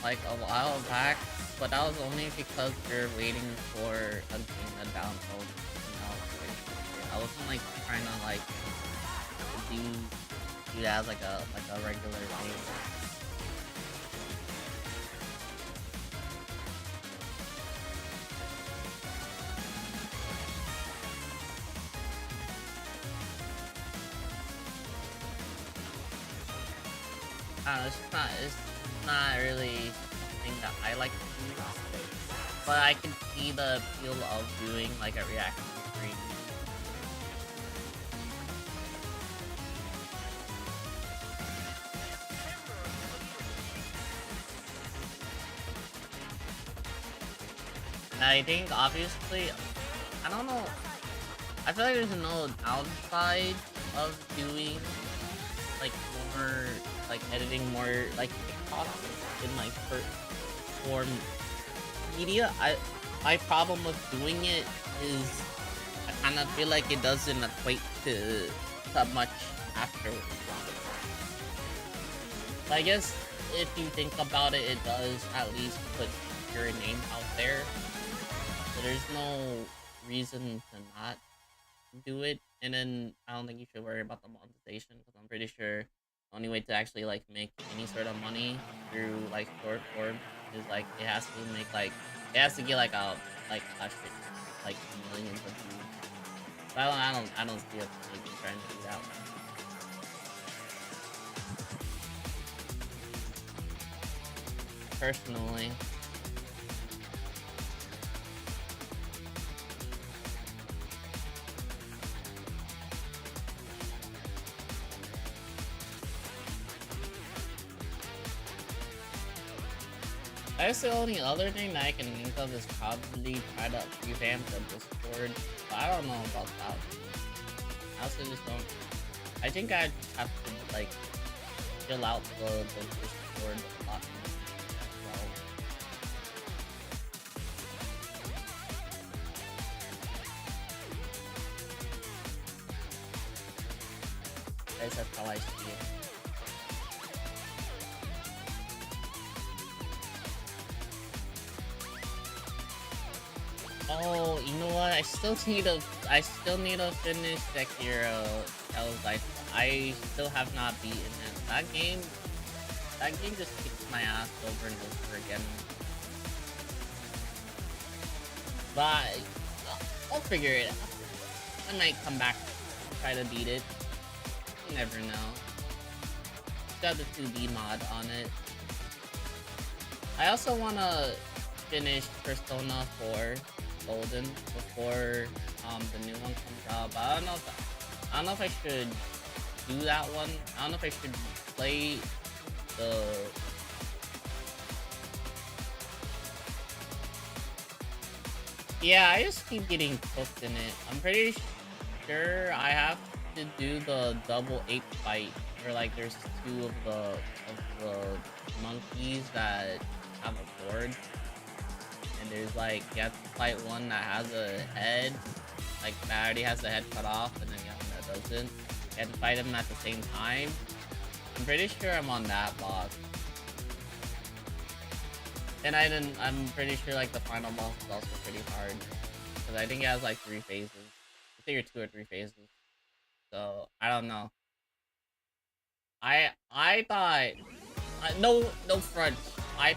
like a while back, but that was only because we were waiting for a game to download. I wasn't like trying to like do that as like a regular thing. I don't know, it's not really something that I like to do. But I can see the appeal of doing like a reaction stream. And I think obviously, I don't know, I feel like there's no downside of doing like more, like editing more like TikTok in like form media. My problem with doing it is I kind of feel like it doesn't equate to much afterwards. But I guess if you think about it, it does at least put your name out there. So there's no reason to not do it. And then I don't think you should worry about the monetization, because I'm pretty sure the only way to actually like make any sort of money through like short form is like it has to make like it has to get like a shit, like millions of views. But I don't see a point in trying to do that one. Personally. I guess the only other thing that I can think of is probably try to revamp the Discord, but I don't know about that. I also just don't. I think I'd have to like fill out the Discord a lot more as well. I guess that's how I see it. Oh, you know what? I still need to finish Sekiro. I still have not beaten it. That game just kicks my ass over and over again. But I'll figure it out. I might come back and try to beat it. You never know. It's got the 2D mod on it. I also want to finish Persona 4 Golden before the new one comes out, but I don't know if I should do that one. I don't know if I should play the I just keep getting cooked in it. I'm pretty sure I have to do the double ape fight where like there's two of the monkeys that have a board. And there's like, you have to fight one that has a head, like that already has the head cut off, and then the other one that doesn't. You have to fight them at the same time. I'm pretty sure I'm on that boss. And I'm pretty sure like the final boss is also pretty hard. Because I think it has like 3 phases. I think it's 2 or 3 phases. So, I don't know. I thought, no front. I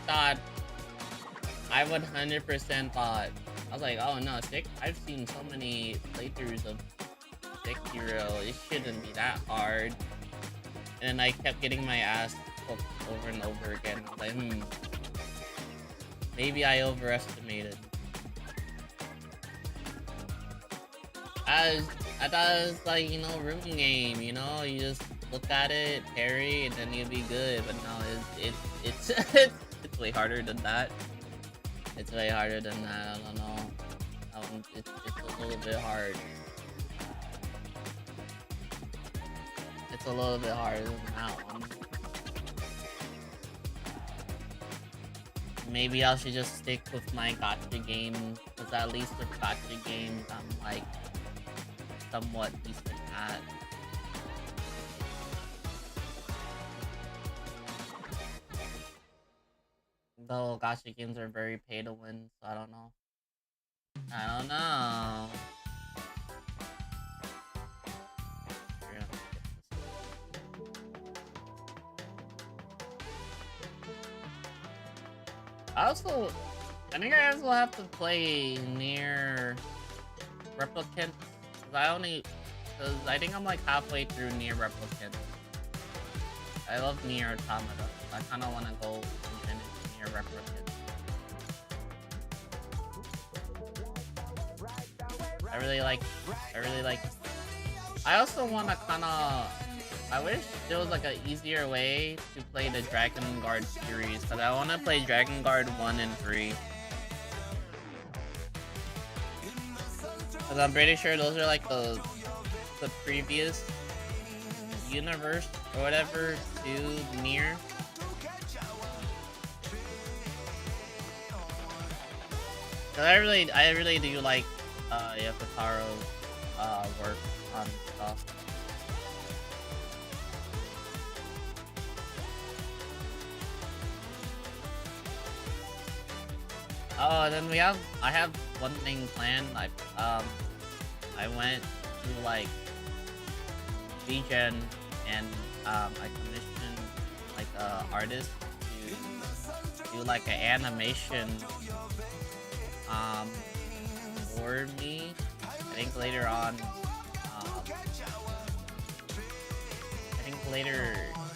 100% thought, I was like, oh no, I've seen so many playthroughs of Sekiro, it shouldn't be that hard. And then I kept getting my ass cooked over and over again. Like, maybe I overestimated. I thought it was like, you know, room game, you know, you just look at it, parry, and then you'll be good. But no, it's it's way harder than that. It's way harder than that. I don't know. It's a little bit hard. It's a little bit harder than that one. Maybe I should just stick with my gacha games, because at least with gacha games, I'm like somewhat decent at. Though gacha games are very pay to win, so I don't know. I don't know. I think I also have to play near Replicant, because I think I'm like halfway through near Replicant. I love Nier Automata. I kind of want to go and finish Nier Replicant. I really like. I also want to kind of. I wish there was like an easier way to play the Dragon Guard series, because I want to play Dragon Guard 1 and 3. Because I'm pretty sure those are like the previous universe or whatever to Nier. Cause I really do like Yakutaro's work on stuff. Oh, and then I have one thing planned. I went to like Regen and I commissioned like a artist to do like an animation for me. I think later on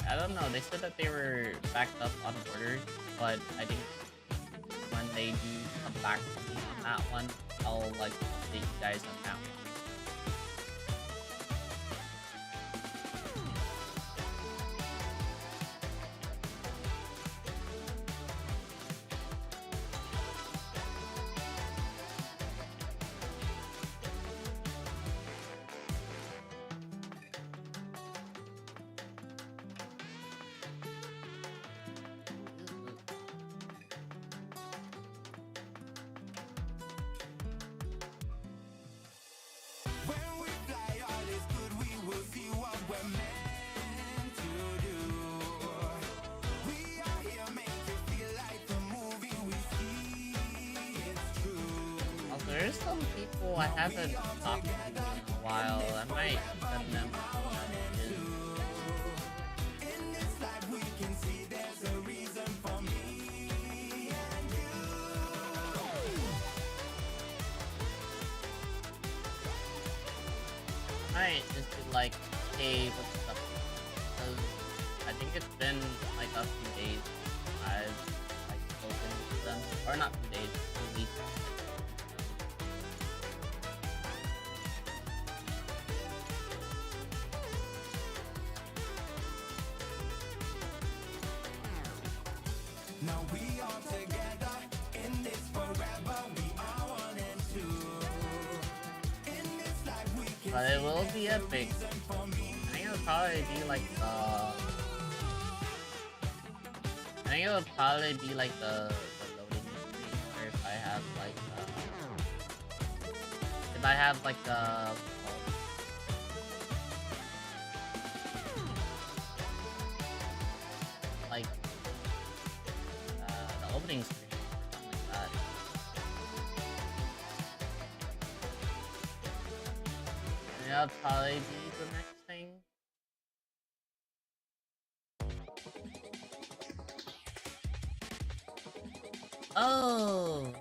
I don't know, they said that they were backed up on orders, but I think when they do come back to me on that one, I'll like update you guys on that one. There's some people I haven't talked to in a while. I might send them messages. Might just be like, hey, what's up? Because I think it's been like a few days I've like spoken to them, or not 2 days, 2 weeks. Now we all together in this forever. We are one and two. In this life we can. But it will be epic. I think it'll probably be like the loading screen, or if I have like the opening screen or something like that. And that'll probably be the next thing. Oh!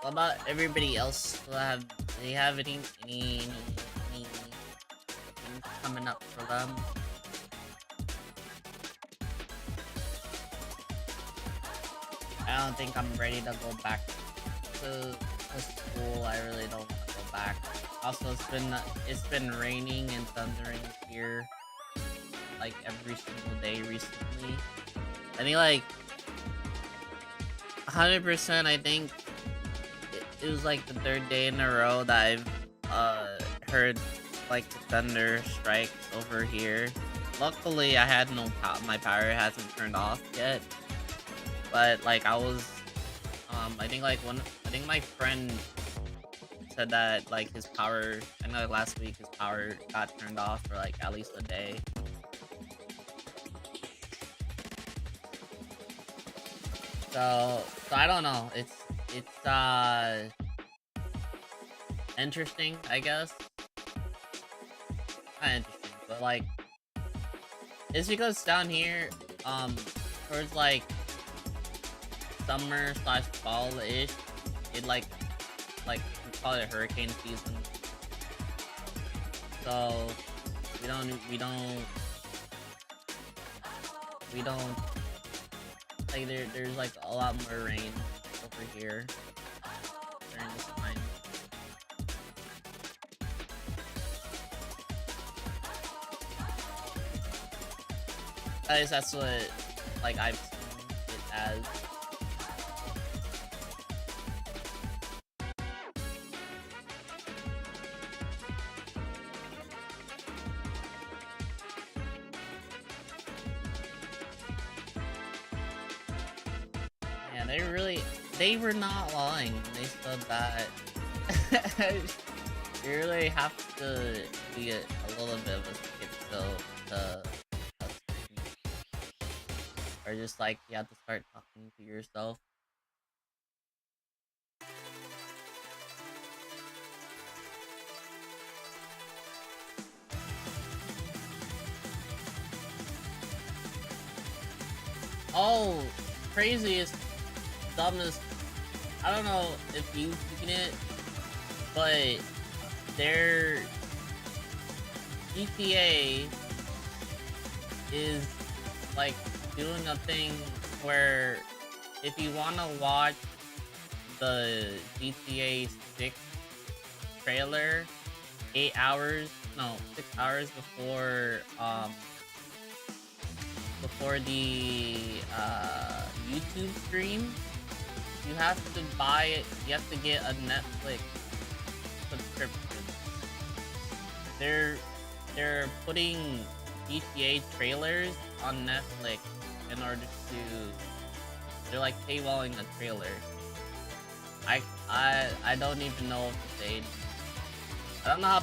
What about everybody else? Do they have any things coming up for them? I don't think I'm ready to go back to school. I really don't want to go back. Also, it's been raining and thundering here like every single day recently. I think like 100%. I think it was like the 3rd day in a row that I've heard like the thunder strikes over here. luckily I had no my power hasn't turned off yet. But like I was, I think like I think my friend said that like his power, I know like last week his power got turned off for like at least a day. So I don't know. It's interesting, I guess. Not interesting, but like it's because down here, towards like summer slash fall ish, it like we call it hurricane season. So we don't like there's like a lot more rain over here during this time. At least that's what like I've seen it as. Man, they were not lying when they said that. You really have to be a little bit of a schizo to or just like you have to start talking to yourself. Oh, craziest, dumbest. I don't know if you've seen it, but their GTA is like doing a thing where if you want to watch the GTA 6 trailer 6 hours before the YouTube stream, you have to buy it. You have to get a Netflix subscription. They're putting GTA trailers on Netflix in order to. They're like paywalling a trailer. I don't even know what to say. I don't know how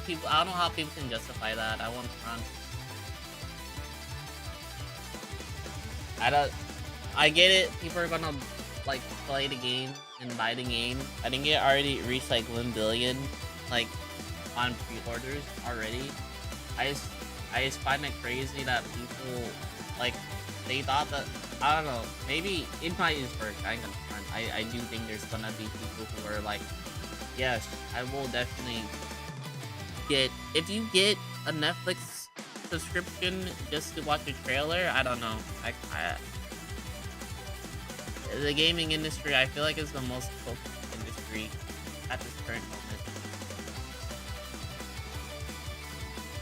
people can justify that. I want front. I get it. People are gonna like play the game and buy the game. I think it already reached like 1 billion like on pre-orders already. I just find it crazy that people like they thought that I don't know, maybe it might just work. I do think there's gonna be people who are like, yes, I will definitely get if you get a Netflix subscription just to watch a trailer. I don't know. The gaming industry, I feel like, is the most focused industry at this current moment.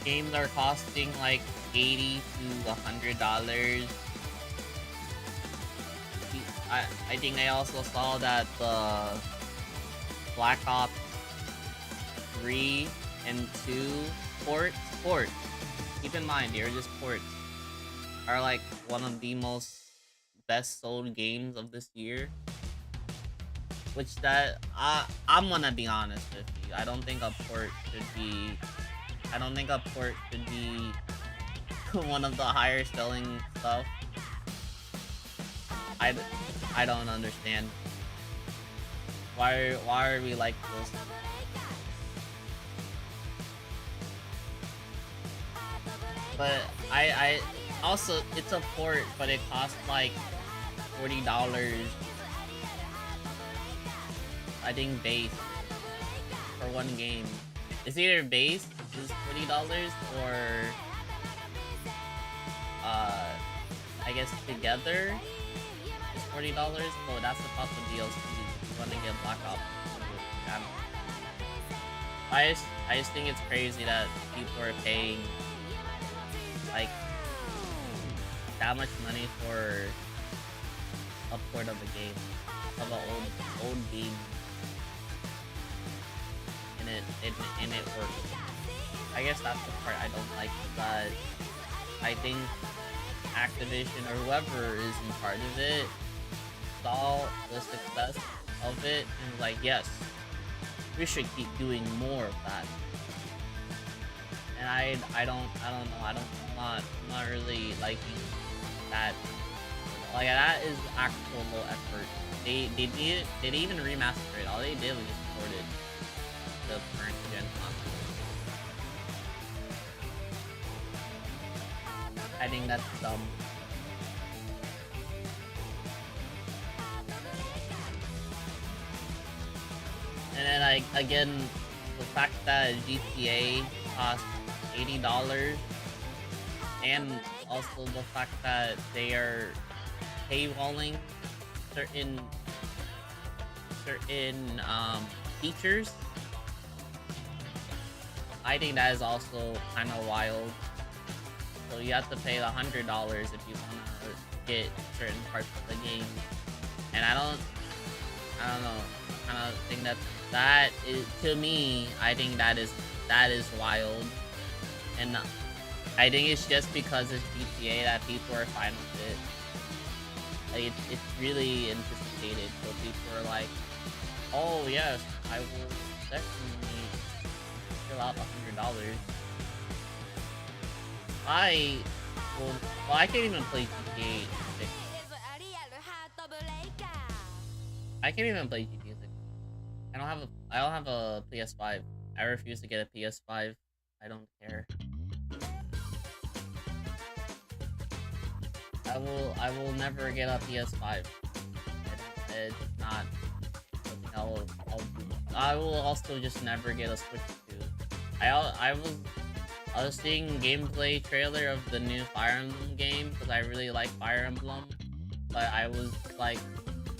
Games are costing like $80 to $100. I think I also saw that the Black Ops 3 and 2 ports. Keep in mind, they're just ports. Are like one of the most best sold games of this year. Which that I'm gonna be honest with you. I don't think a port should be one of the higher selling stuff. I don't understand. Why are we like this? But I also, it's a port, but it costs like $40. I think base for one game. It's either base is $40 or I guess together is $40. So that's the cost of DLC if you want to get Black Ops. I just think it's crazy that people are paying like that much money for a port of a game, of an old game, and it works. I guess that's the part I don't like, but I think Activision or whoever is in charge of it saw the success of it and was like, yes, we should keep doing more of that. And I don't know, I'm not really liking that. Like, that is actual low effort. They didn't even remaster it. All they did was just port it to the current gen console. I think that's dumb. And then, like, again, the fact that GTA costs $80, and also the fact that they are paywalling certain features, I think that is also kind of wild. So you have to pay $100 if you want to get certain parts of the game, and I don't know. I kind of think that is, to me, I think that is wild, and I think it's just because it's GTA that people are fine with it. Like, it's really anticipated, so people are like, oh yes, I will definitely fill out $100. I can't even play GTA 6. I can't even play GTA 6. I don't have a PS5. I refuse to get a PS5. I don't care. I will never get a PS5. It's not something I'll do. I will also just never get a Switch 2. I was seeing gameplay trailer of the new Fire Emblem game because I really like Fire Emblem, but I was like,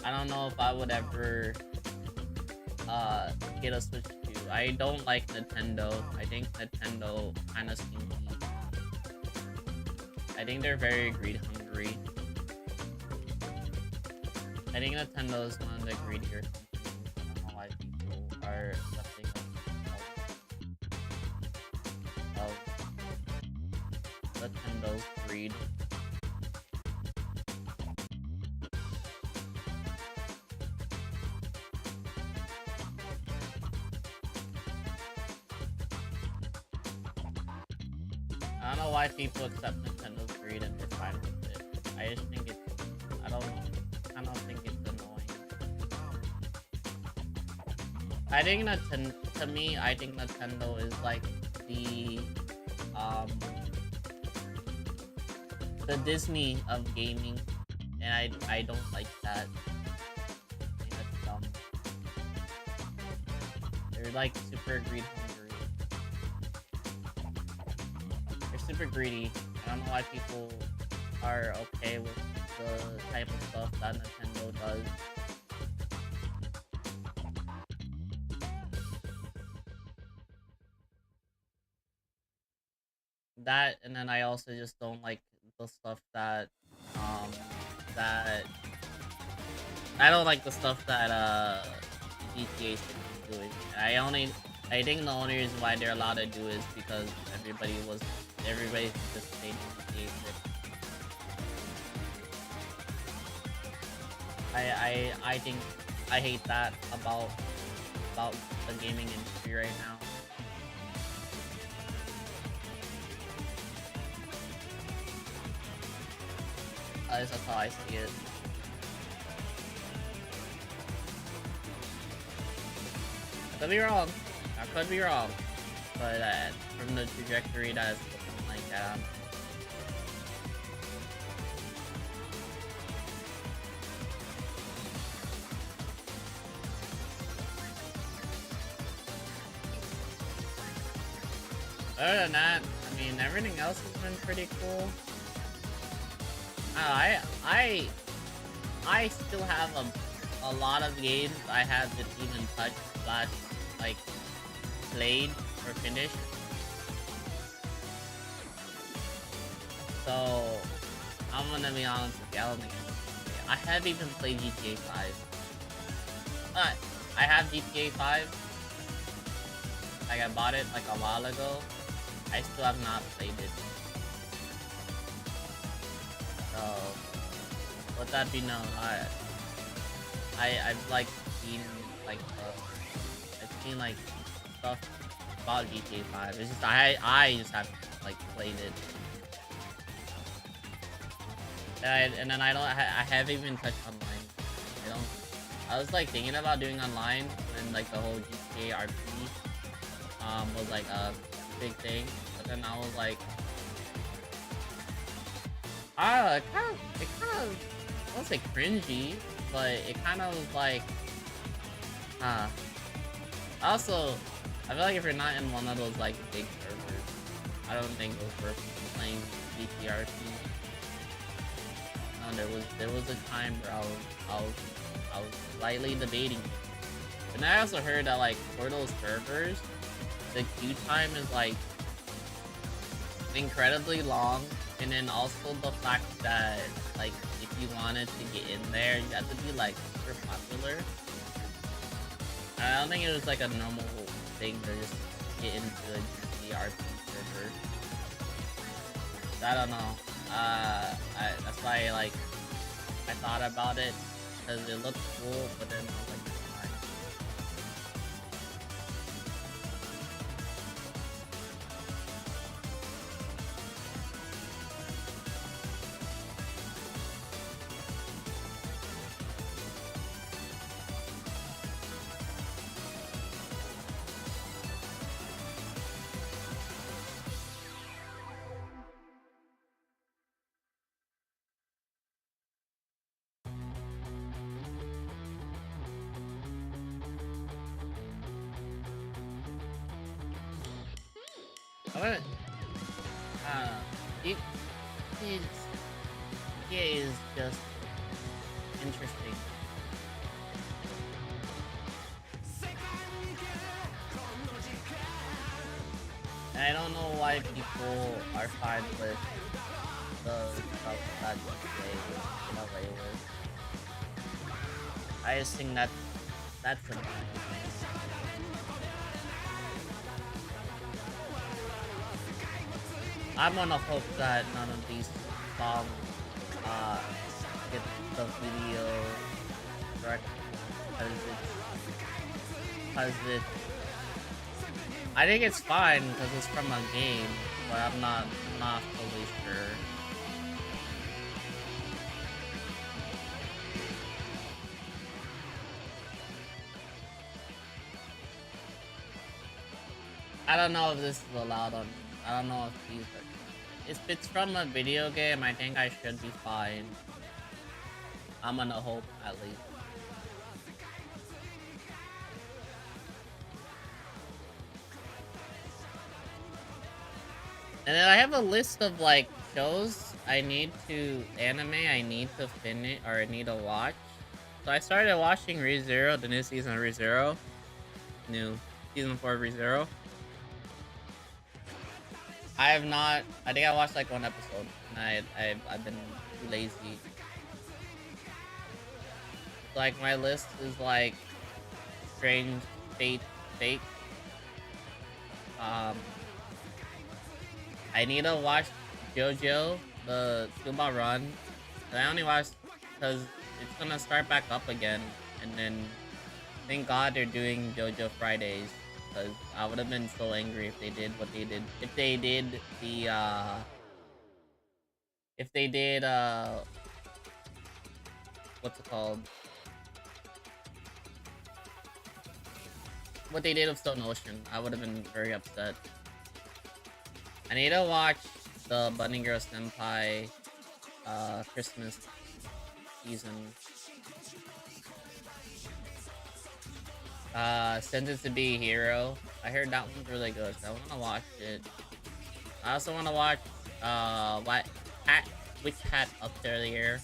I don't know if I would ever get a Switch 2. I don't like Nintendo. I think Nintendo kind of stinky. I think they're very greed hungry. I think Nintendo is one of the greedier companies. I don't know why people are accepting of Nintendo's greed. I don't know why people accept Nintendo's greed and they're fine with it. I just think it's, I don't think it's annoying. I think to me, I think Nintendo is like the Disney of gaming, and I don't like that. I think that's dumb. They're like super greed hungry. They're super greedy. I don't know why people are okay with the type of stuff that Nintendo does. That, and then I also just don't like the stuff that that I don't like the stuff that GTA 6 is doing. I think the only reason why they're allowed to do is because everybody's participating in GTA 6. I think I hate that about the gaming industry right now. At least that's how I see it. I could be wrong. But from the trajectory that it's looking like that, other than that, I mean, everything else has been pretty cool. I still have a lot of games I haven't even touched / like played or finished. So I'm gonna be honest with you, I haven't even played GTA 5. But I have GTA 5. Like, I bought it like a while ago. I still have not played it. So let that be known. I've like seen like I've seen like stuff about GTA 5. It's just I just haven't like played it. And then I haven't even touched online. I don't. I was like thinking about doing online when like the whole GTA RP was like a big thing, but then I was like, it kind of I won't say cringy, but it kind of was like, Also, I feel like if you're not in one of those like big servers, I don't think it was worth playing GTRC. No, there was a time where I was slightly debating, and I also heard that like for those servers, the queue time is like incredibly long, and then also the fact that like if you wanted to get in there, you have to be like super popular. I don't think it was like a normal thing to just get into a GTRP server. I don't know. That's why like I thought about it because it looked cool, but then I was like, fine. I wouldn't. It is. It is just interesting. And I don't know why people are fine with the stuff that LA was. I just think that's annoying. I'm gonna hope that none of these songs get the video correct because it I think it's fine because it's from a game, but I'm not fully sure. I don't know if this is allowed on. I don't know if these are. If it's from a video game, I think I should be fine. I'm gonna hope at least. And then I have a list of like shows I need to I need to finish or I need to watch. So I started watching ReZero, the new season of ReZero. New season 4 of ReZero. I have not. I think I watched like one episode, and I've been too lazy. Like my list is like Strange Fate. I need to watch JoJo the Scuba Run. And I only watched because it's gonna start back up again, and then thank God they're doing JoJo Fridays. Because I would have been so angry if they did what they did. If they did the, what's it called? What they did with Stone Ocean, I would have been very upset. I need to watch the Bunny Girl Senpai, Christmas season. Sentenced to Be a Hero. I heard that one's really good, so I want to watch it. I also want to watch, Witch Hat Up There the Air.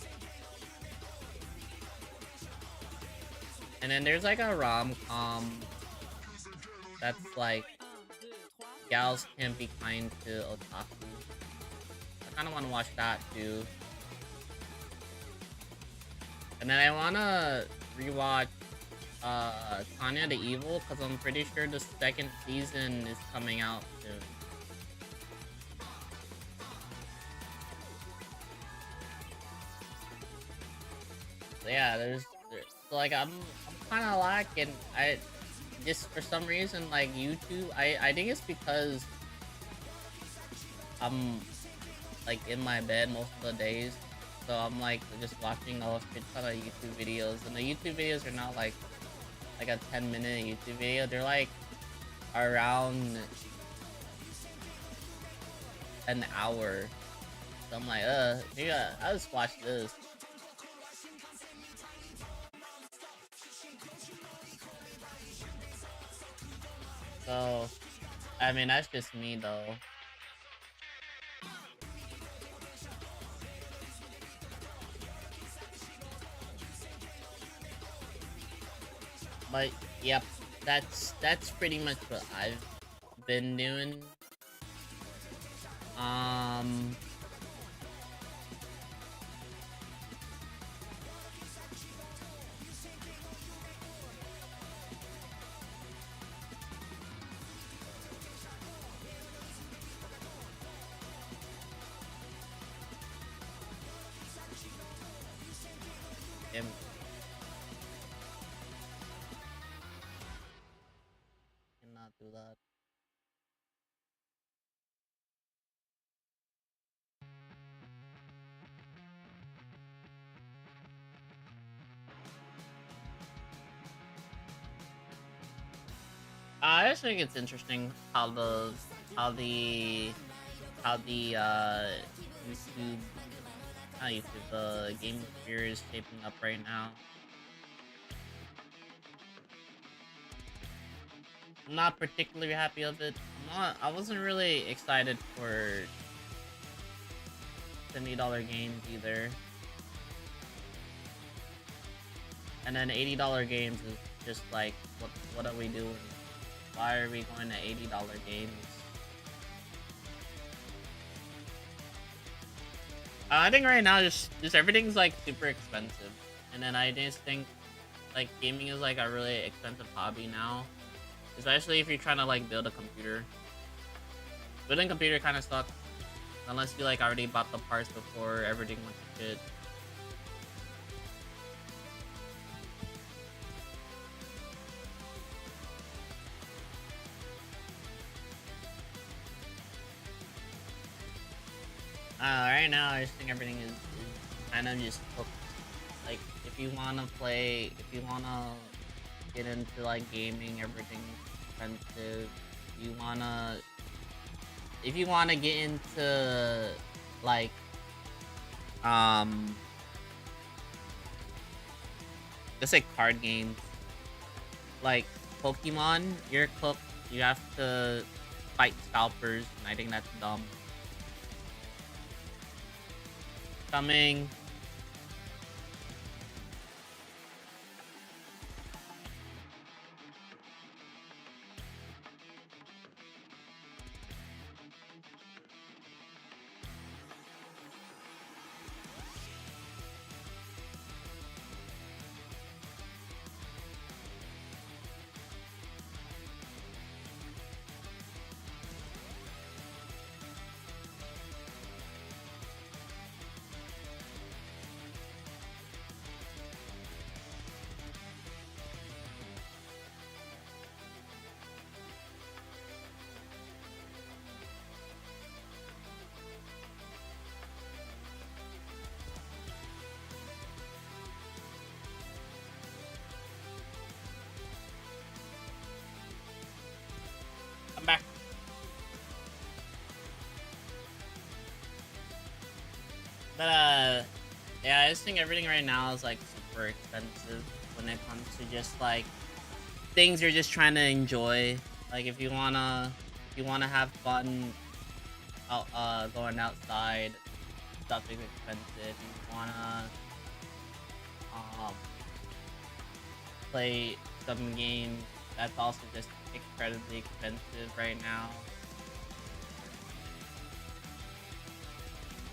And then there's like a rom-com that's like, gals can't be kind to otaku. I kind of want to watch that too. And then I want to rewatch Tanya the Evil, because I'm pretty sure the second season is coming out soon. yeah, so like I'm kind of lacking. I just for some reason like YouTube. I think it's because I'm like in my bed most of the days, so I'm like just watching a shit ton of YouTube videos, and the YouTube videos are not like a 10-minute YouTube video. They're like around an hour. So I'm like, maybe I'll just watch this. So, I mean, that's just me though. But yep, that's pretty much what I've been doing. Um, em- cannot do that. I just think it's interesting how the how the YouTube not YouTube the gaming sphere is shaping up right now. I'm not particularly happy of it. I wasn't really excited for $70 games either. And then $80 games is just like what are we doing? Why are we going to $80 games? I think right now just everything's like super expensive. And then I just think like gaming is like a really expensive hobby now. Especially if you're trying to like build a computer. Building a computer kind of sucks. Unless you like already bought the parts before everything went to shit. Right now I just think everything is kind of just hooked. Like if you wanna get into like gaming, everything's expensive. You wanna if you wanna get into like let's say card games like Pokemon, you're cooked. You have to fight scalpers, and I think that's dumb. Coming. I'm back. But yeah, I just think everything right now is like super expensive when it comes to just like things you're just trying to enjoy. Like if you wanna have fun out going outside, stuff is expensive. You wanna um play some games, that's also just incredibly expensive right now.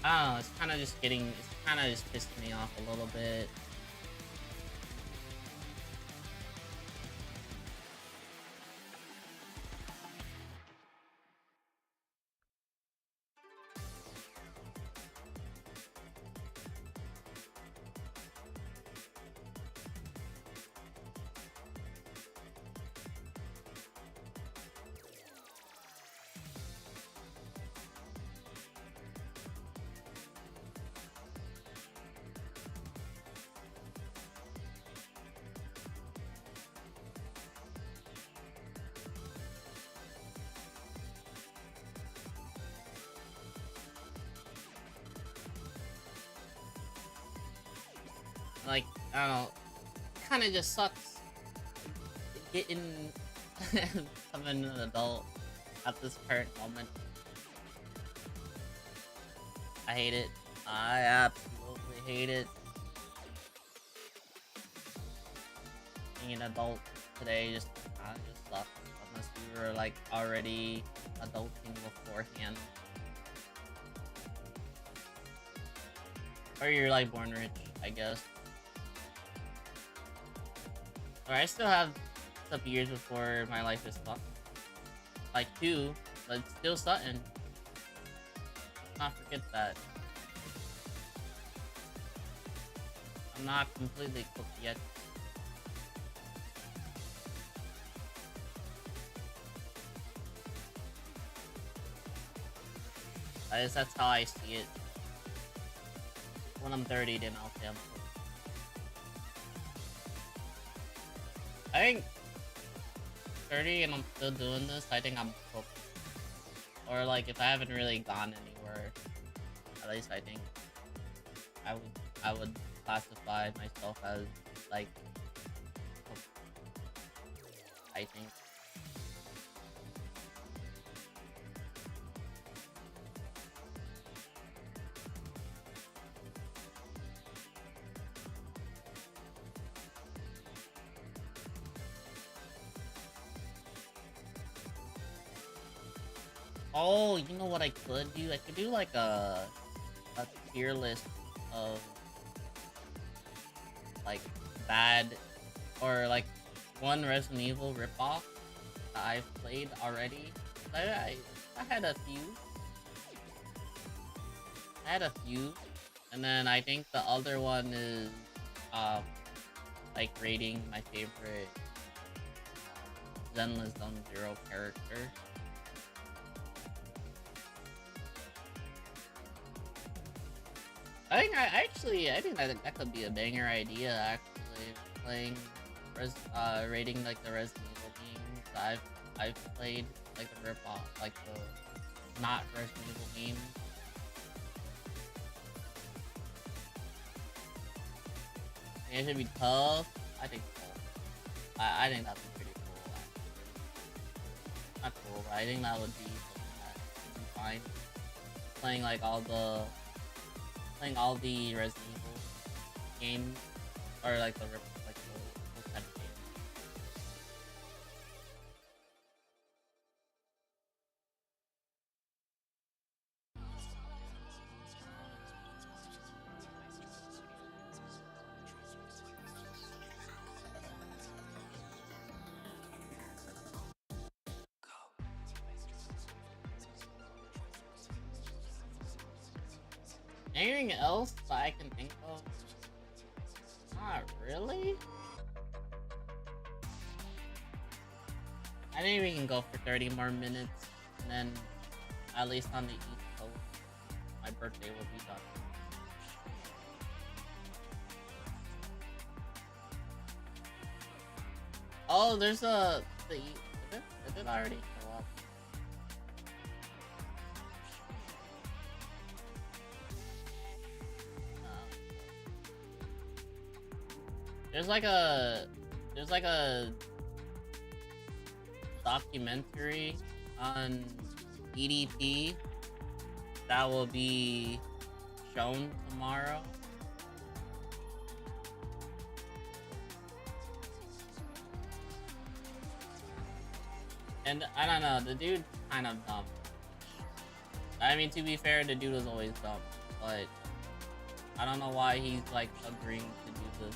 I don't know, it's kind of just pissing me off a little bit. Like, I don't know, kind of just sucks getting becoming an adult at this current moment. I hate it. I absolutely hate it. Being an adult today just sucks. Unless we were like already adulting beforehand. Or you're like born rich, I guess. Or I still have some years before my life is fucked. Like 2, but still something. Let's not forget that. I'm not completely cooked yet. I guess that's how I see it. When I'm 30, then I'll say I'm cooked. I think 30 and I'm still doing this, I think I'm cooked. Or like if I haven't really gone anywhere, at least I think I would classify myself as like cooked. I think. Oh, you know what I could do? I could do like a tier list of like bad or like one Resident Evil ripoff that I've played already. I had a few. And then I think the other one is like rating my favorite Zenless Zone Zero character. I think that could be a banger idea. Actually, playing, rating like the Resident Evil games I've played, like the ripoff, like the not Resident Evil games. It should be tough. I think so. I think that'd be pretty cool. Actually. Not cool, but I think that would be something that would be fine. Playing like all the Resident Evil games, or like the those kind of games. Anything else that I can think of? Not really. I think we can go for 30 more minutes, and then at least on the East Coast, my birthday will be done. Oh, there's is it already show up? There's like a documentary on EDP that will be shown tomorrow. And I don't know, the dude's kind of dumb. I mean, to be fair, the dude was always dumb, but I don't know why he's like agreeing to do this.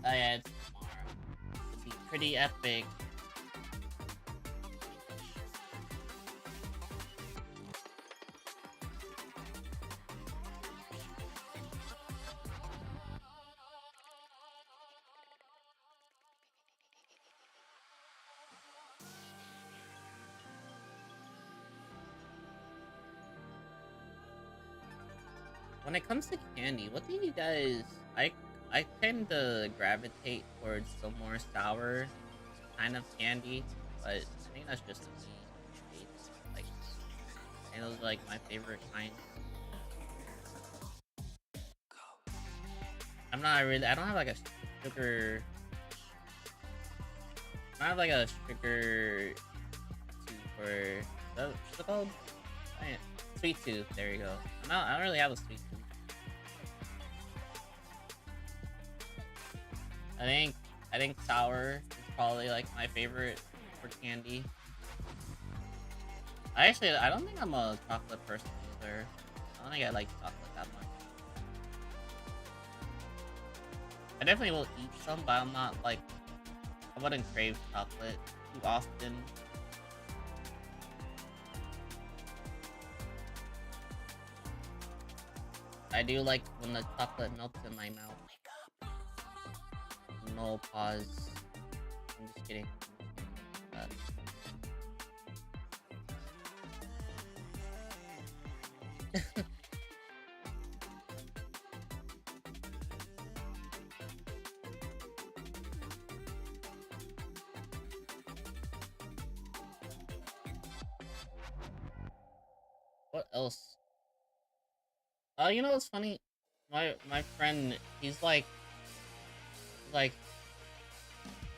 Oh yeah, it's tomorrow. It'll be pretty epic. when it comes to candy, what do you guys? I tend to gravitate towards the more sour kind of candy, but I think that's just me. Like, and those are like my favorite kind. I'm not really. I don't have like a sugar. I don't have like a sugar tooth or what's it called? Sweet tooth. There you go. I don't really have a sweet tooth. I think sour is probably like my favorite for candy. I don't think I'm a chocolate person either. I don't think I like chocolate that much. I definitely will eat some, but I'm not like I wouldn't crave chocolate too often. I do like when the chocolate melts in my mouth. No pause. I'm just kidding. What else? You know what's funny? My friend, he's like,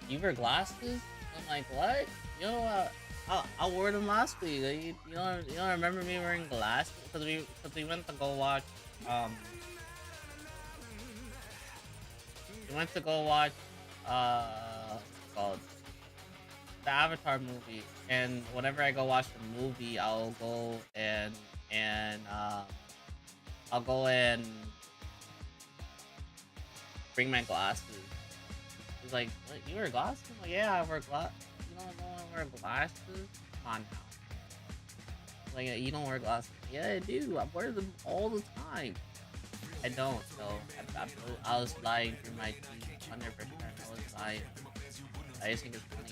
you wear glasses? I'm like, what? You know, I wore them last week. You don't remember me wearing glasses? Because we went to go watch we went to go watch what's it called, the Avatar movie, and whenever I go watch the movie, I'll go and I'll go and bring my glasses. He's like, what, you wear glasses? I'm like, yeah, I wear glasses. You don't want to wear glasses? Come on now. Like, you don't wear glasses? Yeah, I do. I wear them all the time. I don't, so I was lying through my teeth, 100%. I was lying. I just think it's funny.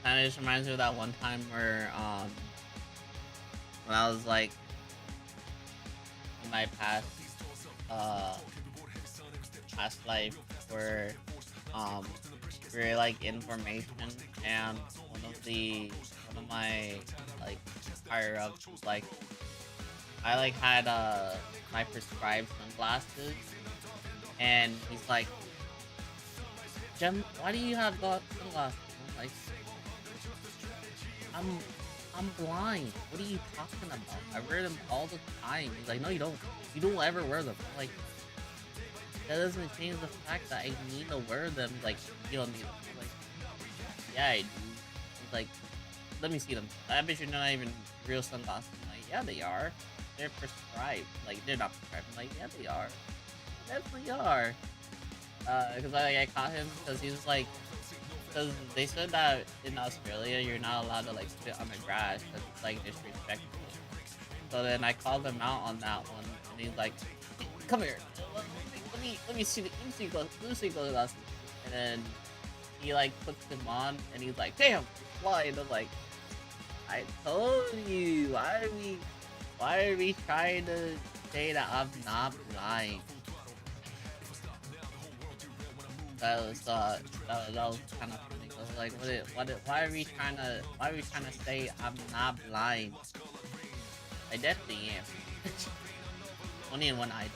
And it just reminds me of that one time where, when I was like, in my past life, where, we were like in formation, and one of my, like, higher ups was like, I like had, my prescribed sunglasses, and he's like, Jem, why do you have sunglasses? I'm like, I'm blind. What are you talking about? I wear them all the time. He's like, no, you don't. You don't ever wear them. I'm like, that doesn't change the fact that I need to wear them. He's like, you don't need them. I'm like, yeah, I do. He's like, let me see them. I bet you're not even real sunglasses. I'm like, yeah, they are. They're prescribed. Like, they're not prescribed. I'm like, yeah, they are. They definitely are. Because I caught him because he was like, because they said that in Australia you're not allowed to like spit on the grass because it's like disrespectful. So then I called him out on that one, and he's like, "Come here, let me see glasses." And then he like puts them on, and he's like, "Damn, blind." I'm like, I told you. Why are we trying to say that I'm not blind? That was kind of funny. I was like, why are we trying to say I'm not blind? I definitely am. Only in one eye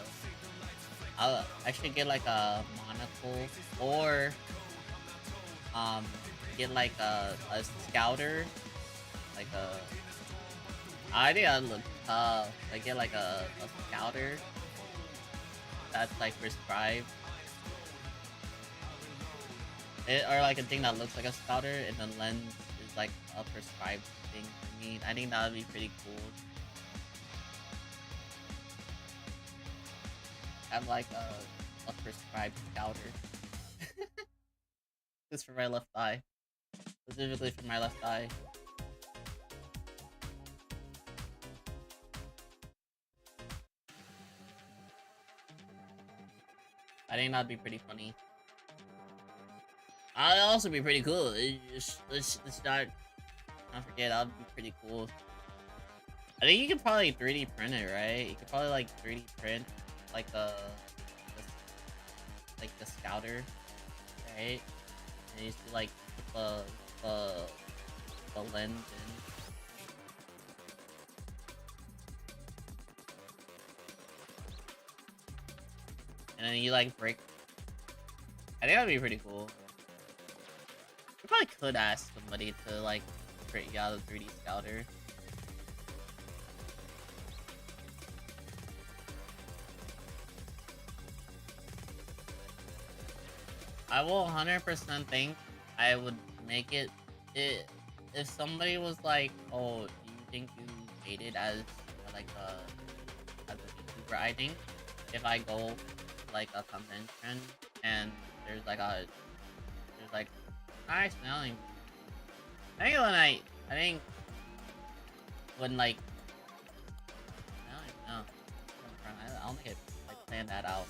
though. I should get like a monocle, or get like a scouter, like I think I'd look tough. I get like a scouter that's like prescribed. Or like a thing that looks like a scouter, and the lens is like a prescribed thing for me. I think that would be pretty cool. Have like a prescribed scouter. Just for my left eye. Specifically for my left eye. I think that'd be pretty funny. I'll also be pretty cool. Let's not forget, that would be pretty cool. I think you could probably 3D print it, right? You could probably like 3D print like the scouter, right? And you used to like put the lens in. And then you like break. I think that'd be pretty cool. You probably could ask somebody to like print you out a 3D scouter. I will 100% think I would make it, if somebody was like, oh, do you think you made it as like as a YouTuber? I think if I go like a convention and there's like nice smelling. I think when like I don't even know. I don't think I planned that out.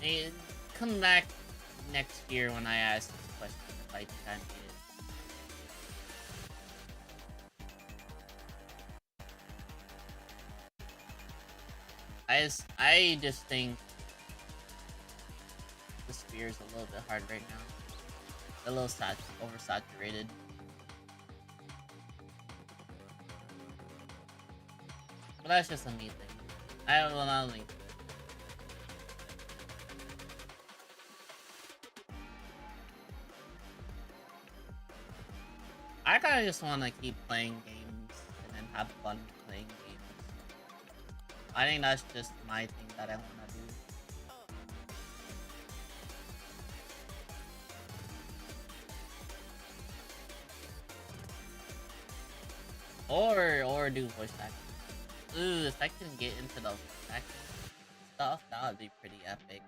Hey, come back next year when I ask this question if I think I made it. I just think the spear is a little bit hard right now. A little oversaturated. But that's just a me thing. I don't think. I kinda just wanna keep playing games and then have fun playing games. I think that's just my thing that I wanna do. Or do voice acting. Ooh, if I can get into the voice acting stuff, that would be pretty epic.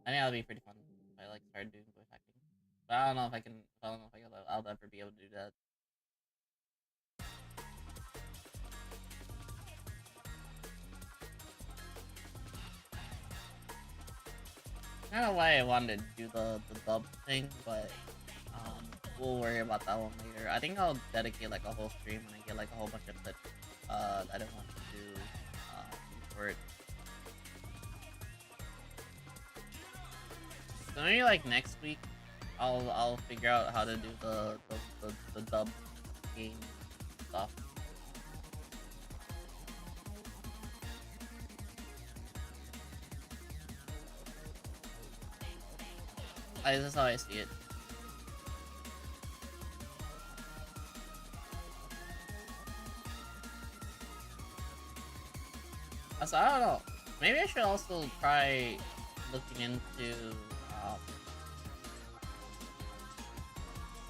I think that would be pretty fun if I like started doing voice acting. But I don't know if I can. I don't know if I'll ever be able to do that. Kind of why I wanted to do the dub thing, but we'll worry about that one later. I think I'll dedicate like a whole stream when I get like a whole bunch of clips that I want to do for it. So maybe like next week, I'll figure out how to do the dub game stuff. That's how I see it. So I don't know. Maybe I should also try looking into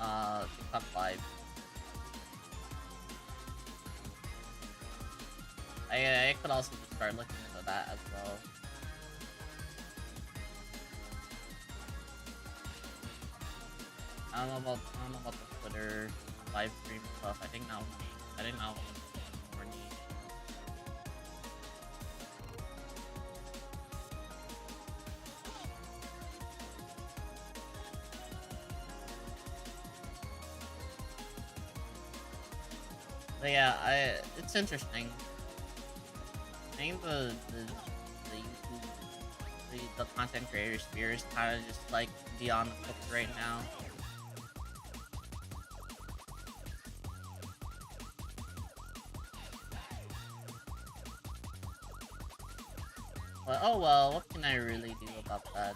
TikTok Live. I could also just start looking into that as well. I don't know about the Twitter live stream stuff. I think now more neat. But yeah, it's interesting. I think the YouTube, the content creator sphere is kind of just like beyond the hook right now. But oh well, what can I really do about that?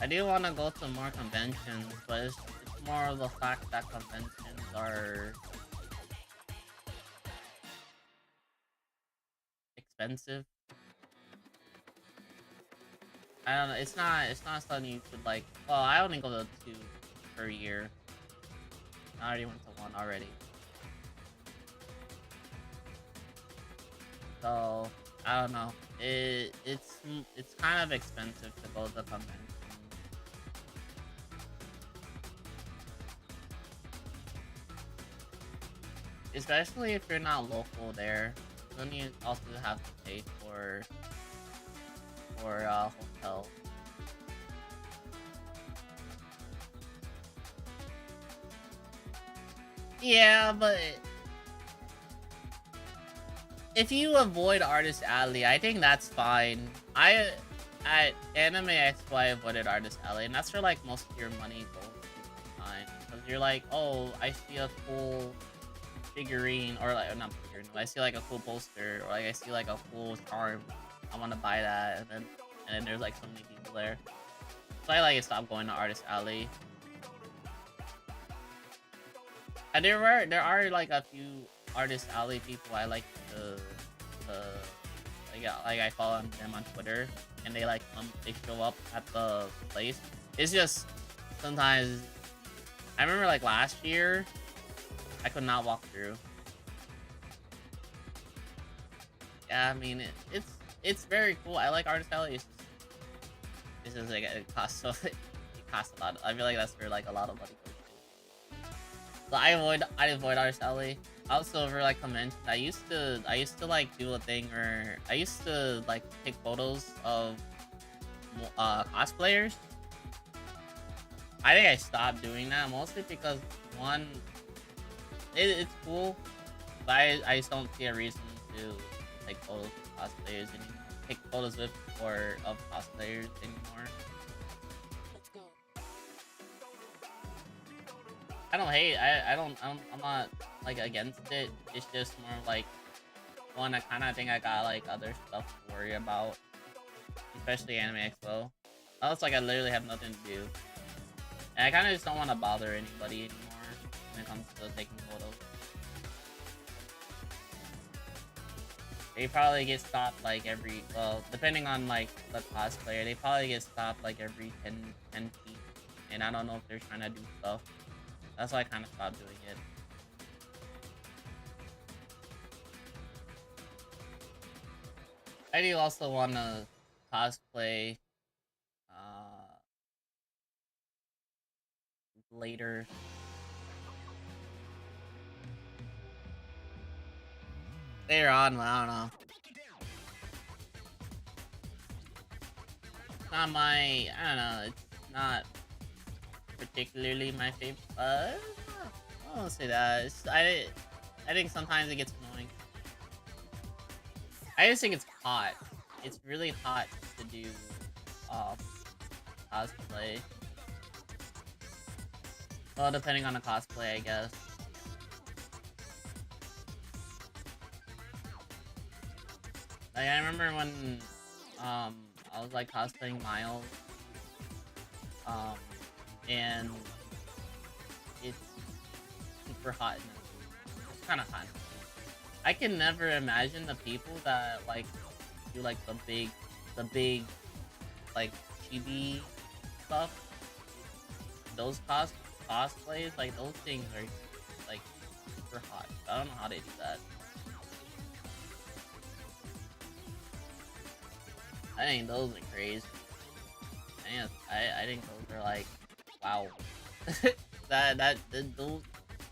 I do want to go to more conventions, but it's more of the fact that conventions are expensive. I don't know. It's not something you could like. Well, I only go to 2 per year. I already went to 1 already. So I don't know. It's kind of expensive to go to the convention. especially if you're not local there. Then you also have to pay for hotel. Yeah, but if you avoid Artist Alley, I think that's fine. At Anime Expo, I avoided Artist Alley, and that's where like most of your money goes time. Because you're like, oh, I see a cool figurine, or like not figurine, but I see like a cool poster, or like I see like a cool charm. I want to buy that, and then there's like so many people there. So I like stopped going to Artist Alley. And there are like a few Artist Alley people I like to like I follow them on Twitter, and they like they show up at the place. It's just sometimes I remember like last year I could not walk through. Yeah, I mean it's very cool. I like Artist Alley. It's just like it costs so it costs a lot. I feel like that's where like a lot of money goes. So I avoid Artist Alley. Also for like convention, I used to like do a thing where I used to like take photos of cosplayers. I think I stopped doing that mostly because one, it's cool, but I just don't see a reason to take photos of cosplayers and take photos with or of cosplayers anymore. I don't hate. I'm not like against it. It's just more like one. I kind of think I got like other stuff to worry about, especially Anime Expo. Else, like I literally have nothing to do, and I kind of just don't want to bother anybody anymore when it comes to taking photos. They probably get stopped like every depending on like the cosplayer. They probably get stopped like every 10 feet, and I don't know if they're trying to do stuff. That's why I kind of stopped doing it. I do also want to cosplay later. Later on, well, I don't know. It's not my, I don't know, it's not particularly my favorite. I won't say that. I think sometimes it gets annoying. I just think it's hot. It's really hot to do cosplay. Well, depending on the cosplay, I guess. Like, I remember when I was like cosplaying Miles. And it's super hot in the It's kind of hot. I can never imagine the people that like do like the big like chibi stuff. Those cosplays, like those things are like super hot. I don't know how they do that. I think those are crazy. I think those are like, wow. Those,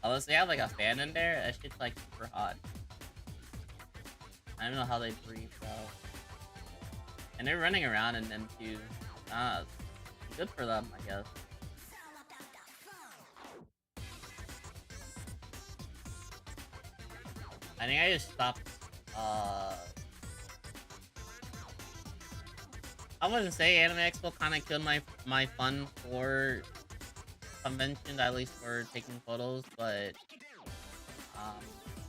unless they have like a fan in there, that shit's like super hot. I don't know how they breathe though. And they're running around in them too. Good for them, I guess. I think I just stopped, I wouldn't say Anime Expo kind of killed my fun for conventions, at least for taking photos, but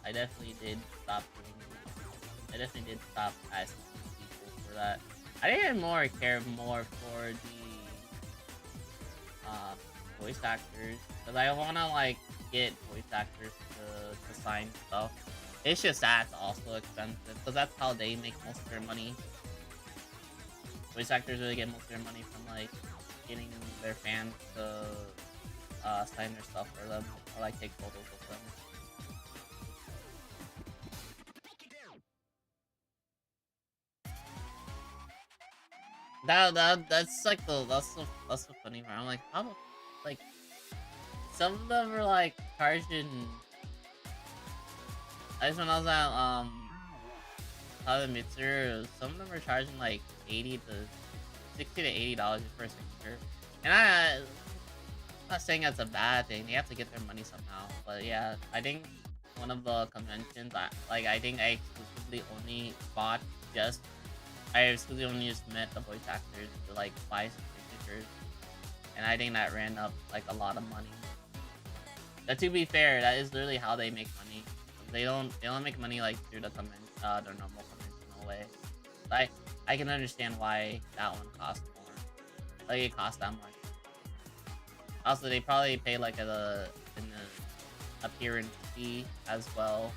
I definitely did stop doing it. I definitely did stop asking people for that. I didn't care more for the voice actors, because I want to like get voice actors to sign stuff. It's just that's also expensive, because that's how they make most of their money. Voice actors really get most of their money from like getting their fans to sign their stuff for them, or like take photos with them. That's like that's the funny part. I'm like, how, like, some of them are like charging I just when I was at Mitsuru, some of them were charging like 60 to $80 for a signature, and I'm not saying that's a bad thing. They have to get their money somehow, but yeah, I think one of the conventions, I think I exclusively only bought just I exclusively only just met the voice actors to like buy some signatures, and I think that ran up like a lot of money. But to be fair, that is literally how they make money. They don't make money like through the normal conventional way. But I can understand why that one costs more. Like it costs that much. Also, they probably pay like an appearance fee as well.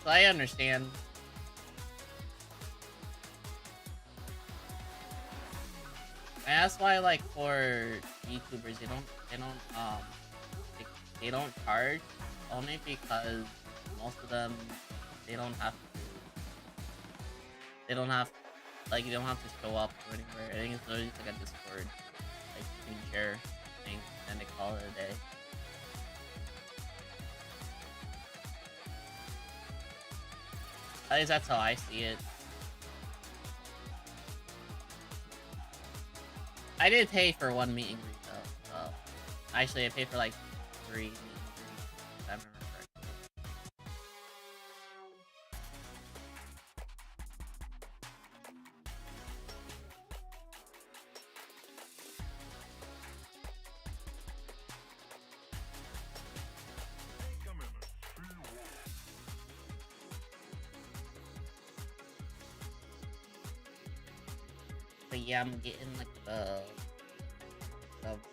So I understand. And that's why, like, for YouTubers, they don't charge only because most of them they don't have you don't have to show up or anywhere. I think it's literally just like a Discord like screen share thing, and they call it a day. At least that's how I see it. I did pay for one meet and greet though. Actually, I paid for like 3 meet and greets, if I remember correctly. But yeah, I'm getting like the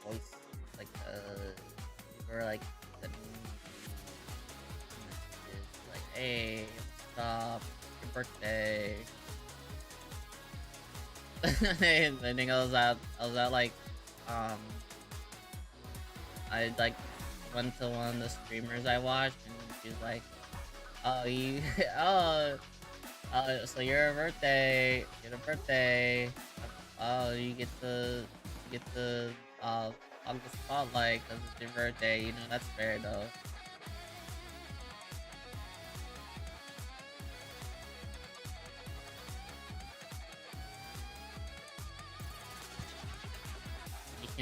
voice, like or like the messages, like, hey, stop, your birthday. I think I was at like I like went to one of the streamers I watched, and she was like, oh, you oh so your birthday, oh, you get to on the spotlight because it's your birthday. You know, that's fair though.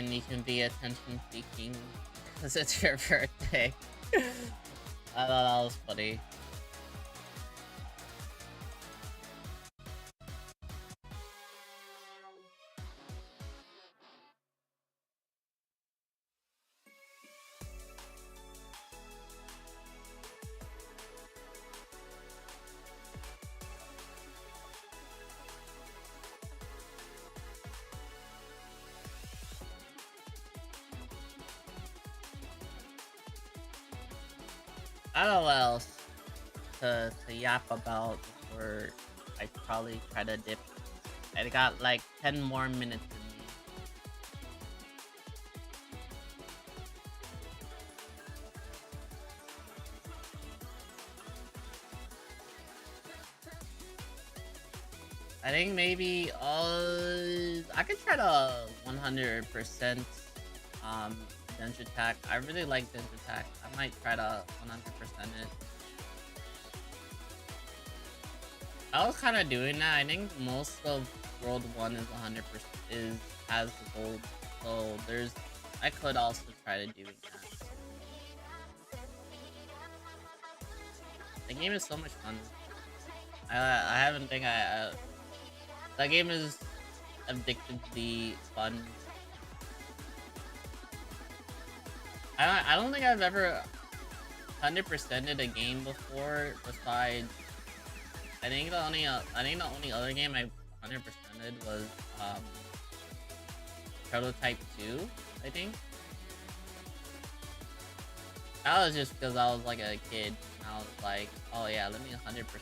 You can be attention seeking because it's your birthday. I thought that was funny. I don't know what else to yap about before I probably try to dip. I got like 10 more minutes in me. I think maybe I could try to 100% Dense Attack. I really like Dense Attack. I might try to 100% it. I was kind of doing that. I think most of World 1 is 100% has the gold. So I could also try to do that. The game is so much fun. I haven't think that game is addictively fun. I don't think I've ever 100%ed a game before. Besides, I think the only other game I 100%ed was Prototype 2. I think that was just because I was like a kid and I was like, oh yeah, let me 100% this.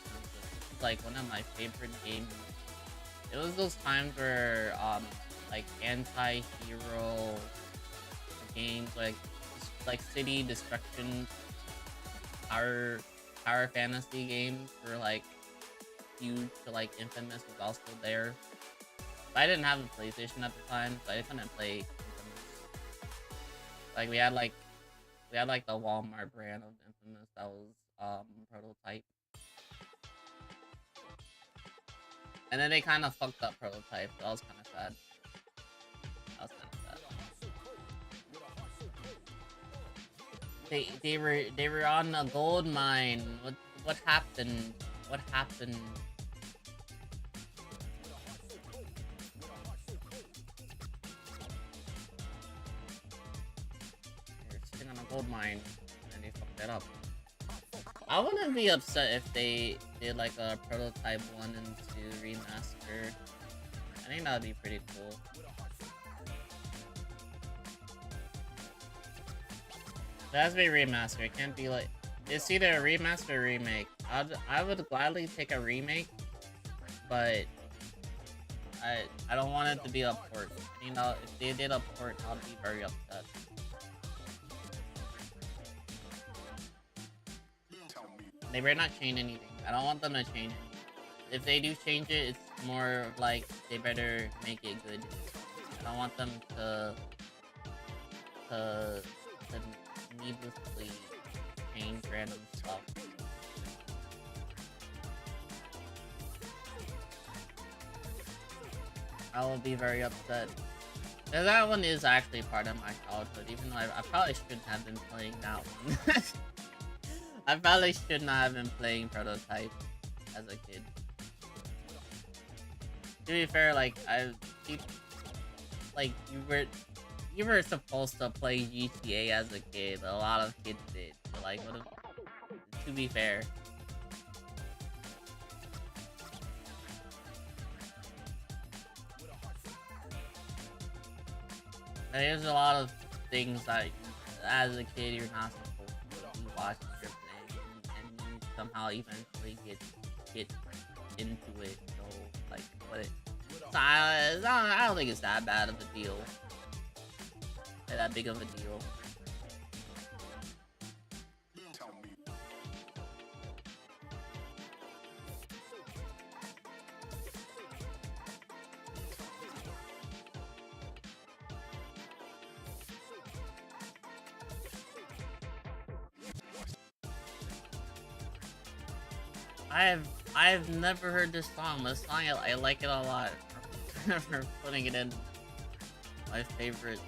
It's like one of my favorite games. It was those times where like anti-hero games like city destruction tower fantasy games were like huge. To like Infamous was also there. But I didn't have a PlayStation at the time, so I couldn't play Infamous. Like we had like We had like the Walmart brand of Infamous that was prototype. And then they kind of fucked up prototype. That was kind of sad. That was kind of sad. They were on a gold mine. What happened? What happened? They're sitting on a gold mine and they fucked that up. I wouldn't be upset if they did like a prototype 1 and 2 remaster. I think that would be pretty cool. It has to be remaster. It can't be like, it's either a remaster or remake. I would gladly take a remake, but I don't want it to be a port. You know, if they did a port, I'd be very upset. They better not change anything. I don't want them to change it. If they do change it, it's more like they better make it good. I don't want them to needlessly change random stuff. I will be very upset. And that one is actually part of my childhood, even though I probably shouldn't have been playing that one. I probably should not have been playing Prototype as a kid. To be fair, like you were supposed to play GTA as a kid. A lot of kids did. But like, what if, to be fair. There's a lot of things that, as a kid, you're not supposed to be watching or playing, and you somehow eventually get into it. So, like, what? I don't think it's that bad of a deal. That big of a deal. I've never heard this song. This song, I like it a lot. For putting it in my favorite.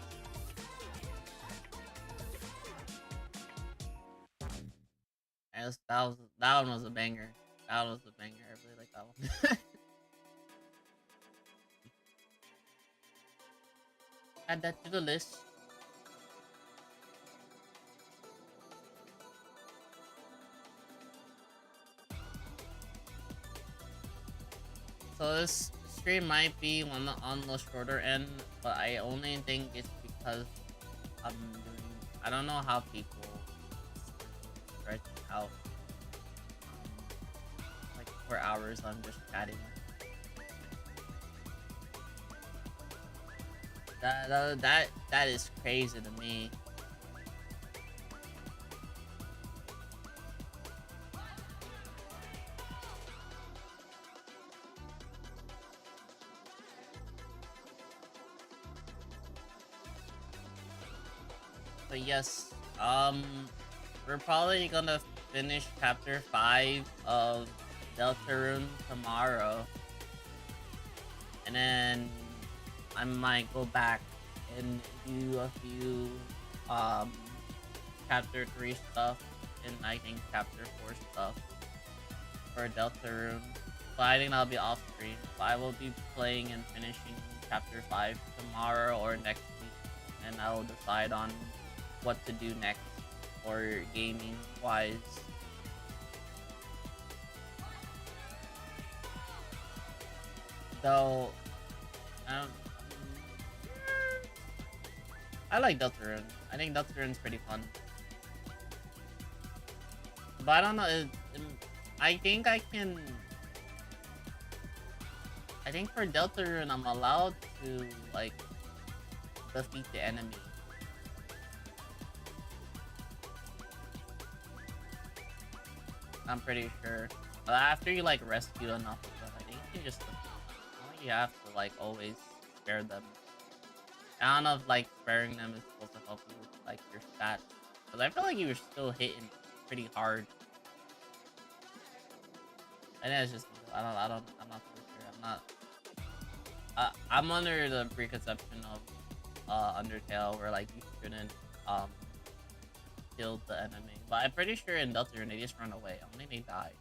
Yes, that one was a banger. That was a banger. I really like that one. Add that to the list. So this stream might be on the shorter end, but I only think it's because I don't know how people stretch out like 4 hours on just chatting. That is crazy to me. But yes, we're probably gonna finish chapter 5 of Deltarune tomorrow, and then I might go back and do a few chapter 3 stuff and I think chapter 4 stuff for Deltarune. So I think that'll be off stream. But I will be playing and finishing chapter 5 tomorrow or next week, and I will decide on what to do next or gaming wise. So I like Deltarune. I think Deltarune's pretty fun. But I don't know, I think I can... I think for Deltarune I'm allowed to like defeat the enemy. I'm pretty sure. But after you like rescue enough of them, I think you just, I don't think you have to like always spare them. I don't know if like sparing them is supposed to help you with like your stats Cause I feel like you were still hitting pretty hard. I think it's just I'm not so sure. I'm under the preconception of Undertale where like you shouldn't kill the enemy, but I'm pretty sure in Deltarune they just run away. Only they die.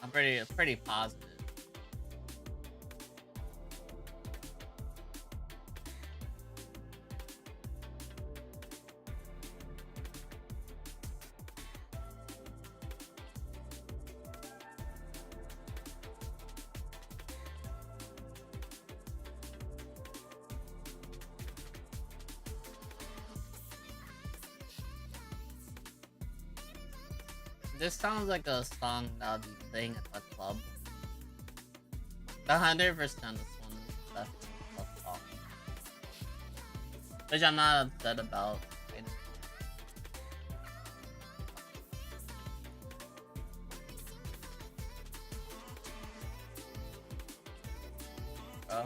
I'm pretty positive. This sounds like a song that I'll be playing at the club. 100% this one is definitely a club song. Which I'm not upset about. Bro,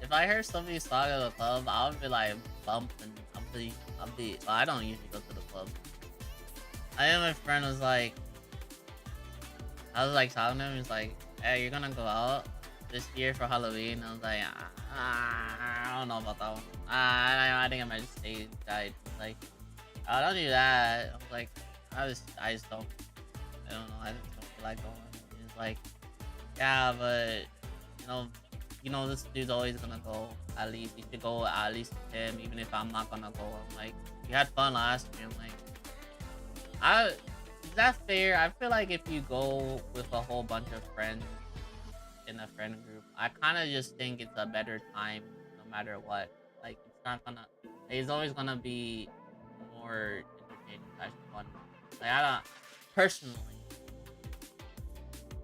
if I heard somebody song at the club, I would be like bumping. Well, I don't usually go to the club. I know my friend was like, I was like talking to him, he's like, hey, you're gonna go out this year for Halloween? I was like, I don't know about that one. I think I might just stay inside. Like, oh, don't do that. I was like, I just don't, I don't know, I just don't feel like going. He's like, yeah, but, you know, this dude's always gonna go, at least, you should go at least with him, even if I'm not gonna go. I'm like, you had fun last year. I'm like, is that fair? I feel like if you go with a whole bunch of friends in a friend group, I kind of just think it's a better time no matter what. Like, it's always gonna be more entertaining, fun. Like, I don't, personally,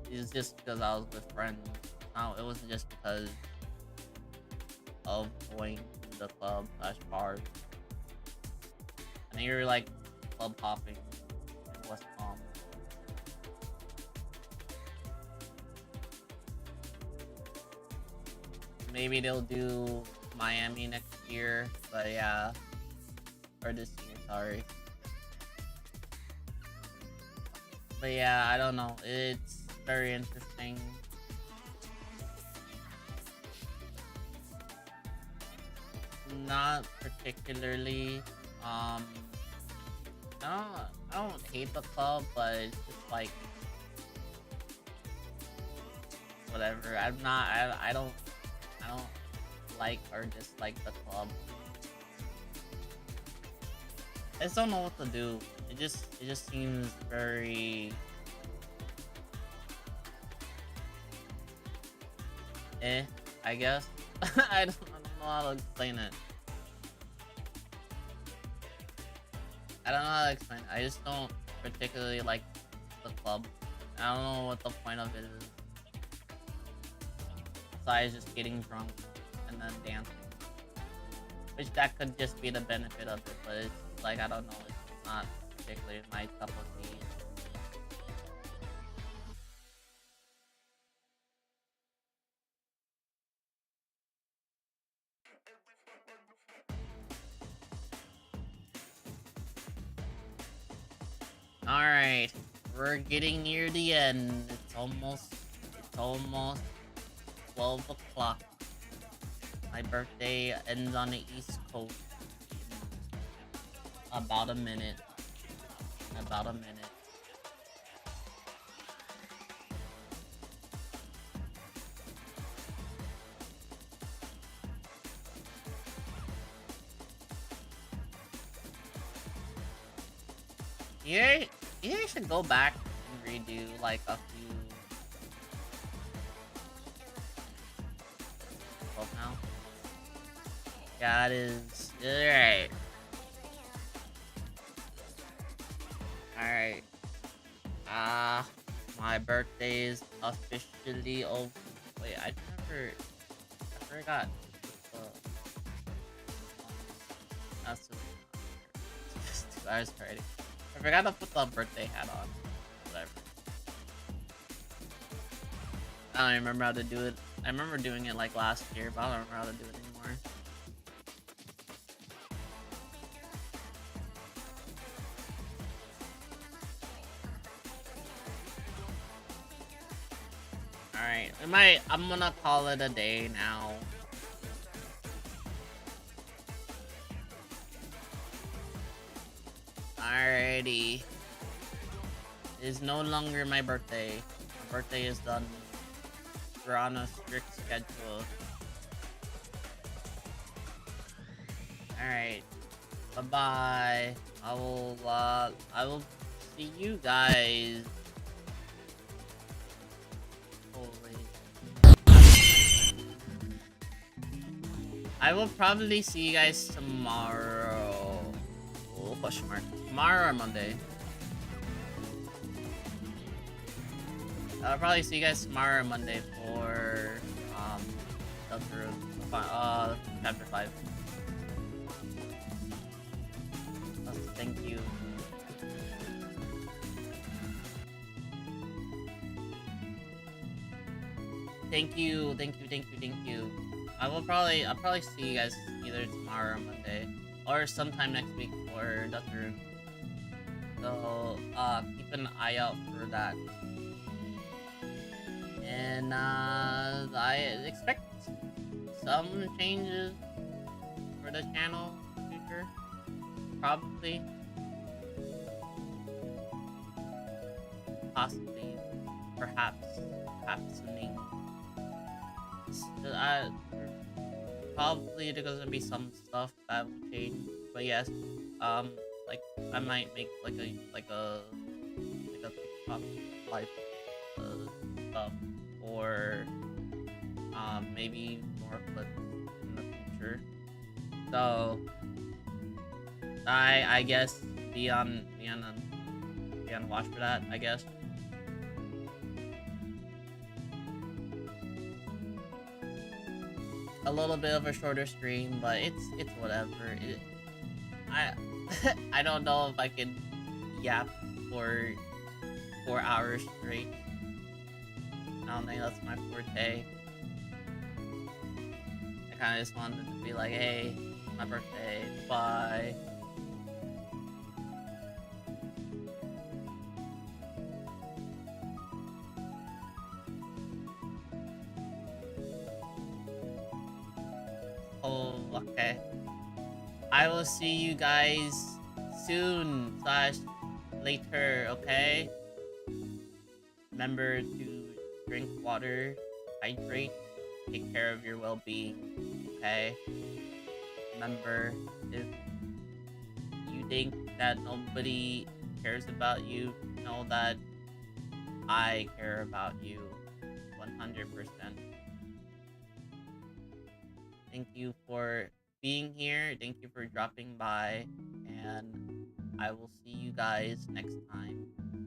it's just because I was with friends. No, it wasn't just because of going to the club / bars. I think you're like club hopping. West Palm. Maybe they'll do Miami next year, but yeah, or this year, sorry. But yeah, I don't know. It's very interesting. Not particularly. I don't hate the club, but it's just like whatever. I don't like or dislike the club. I just don't know what to do. It just seems very I guess. I don't know how to explain it. I don't know how to explain it. I just don't particularly like the club. I don't know what the point of it is. Besides just getting drunk and then dancing. Which that could just be the benefit of it, but it's like, I don't know, it's not particularly my cup of tea. Alright, we're getting near the end. It's almost 12 o'clock. My birthday ends on the East Coast. About a minute. You should go back and redo like a few. Oh, now. Yeah, it is. Alright. Alright. My birthday is officially over. Wait, I forgot. That's just guys already. I forgot to put the birthday hat on. Whatever. I don't even remember how to do it. I remember doing it like last year, but I don't remember how to do it anymore. Alright, I'm gonna call it a day now. Alrighty. It is no longer my birthday. My birthday is done. We're on a strict schedule. Alright. Bye-bye. I will see you guys. Holy. I will probably see you guys tomorrow. Oh, question mark. Tomorrow or Monday. I'll probably see you guys tomorrow or Monday for chapter 5. Thank you. Thank you. I'll probably see you guys either tomorrow or Monday, or sometime next week for Dr. Room. So keep an eye out for that. And I expect some changes for the channel in the future. Probably. Possibly. Perhaps. Happening. Probably there's gonna be some stuff that will change. But yes, like I might make like a TikTok live stuff, or maybe more clips in the future. So I guess be on watch for that, I guess. A little bit of a shorter stream, but it's whatever. I don't know if I can yap for 4 hours straight. I don't think that's my forte. I kind of just wanted to be like, hey, my birthday, bye. Oh, okay. I will see you guys soon / later, okay? Remember to drink water, hydrate, take care of your well-being, okay? Remember, if you think that nobody cares about you, know that I care about you 100%. Thank you for being here. Thank you for dropping by. And I will see you guys next time.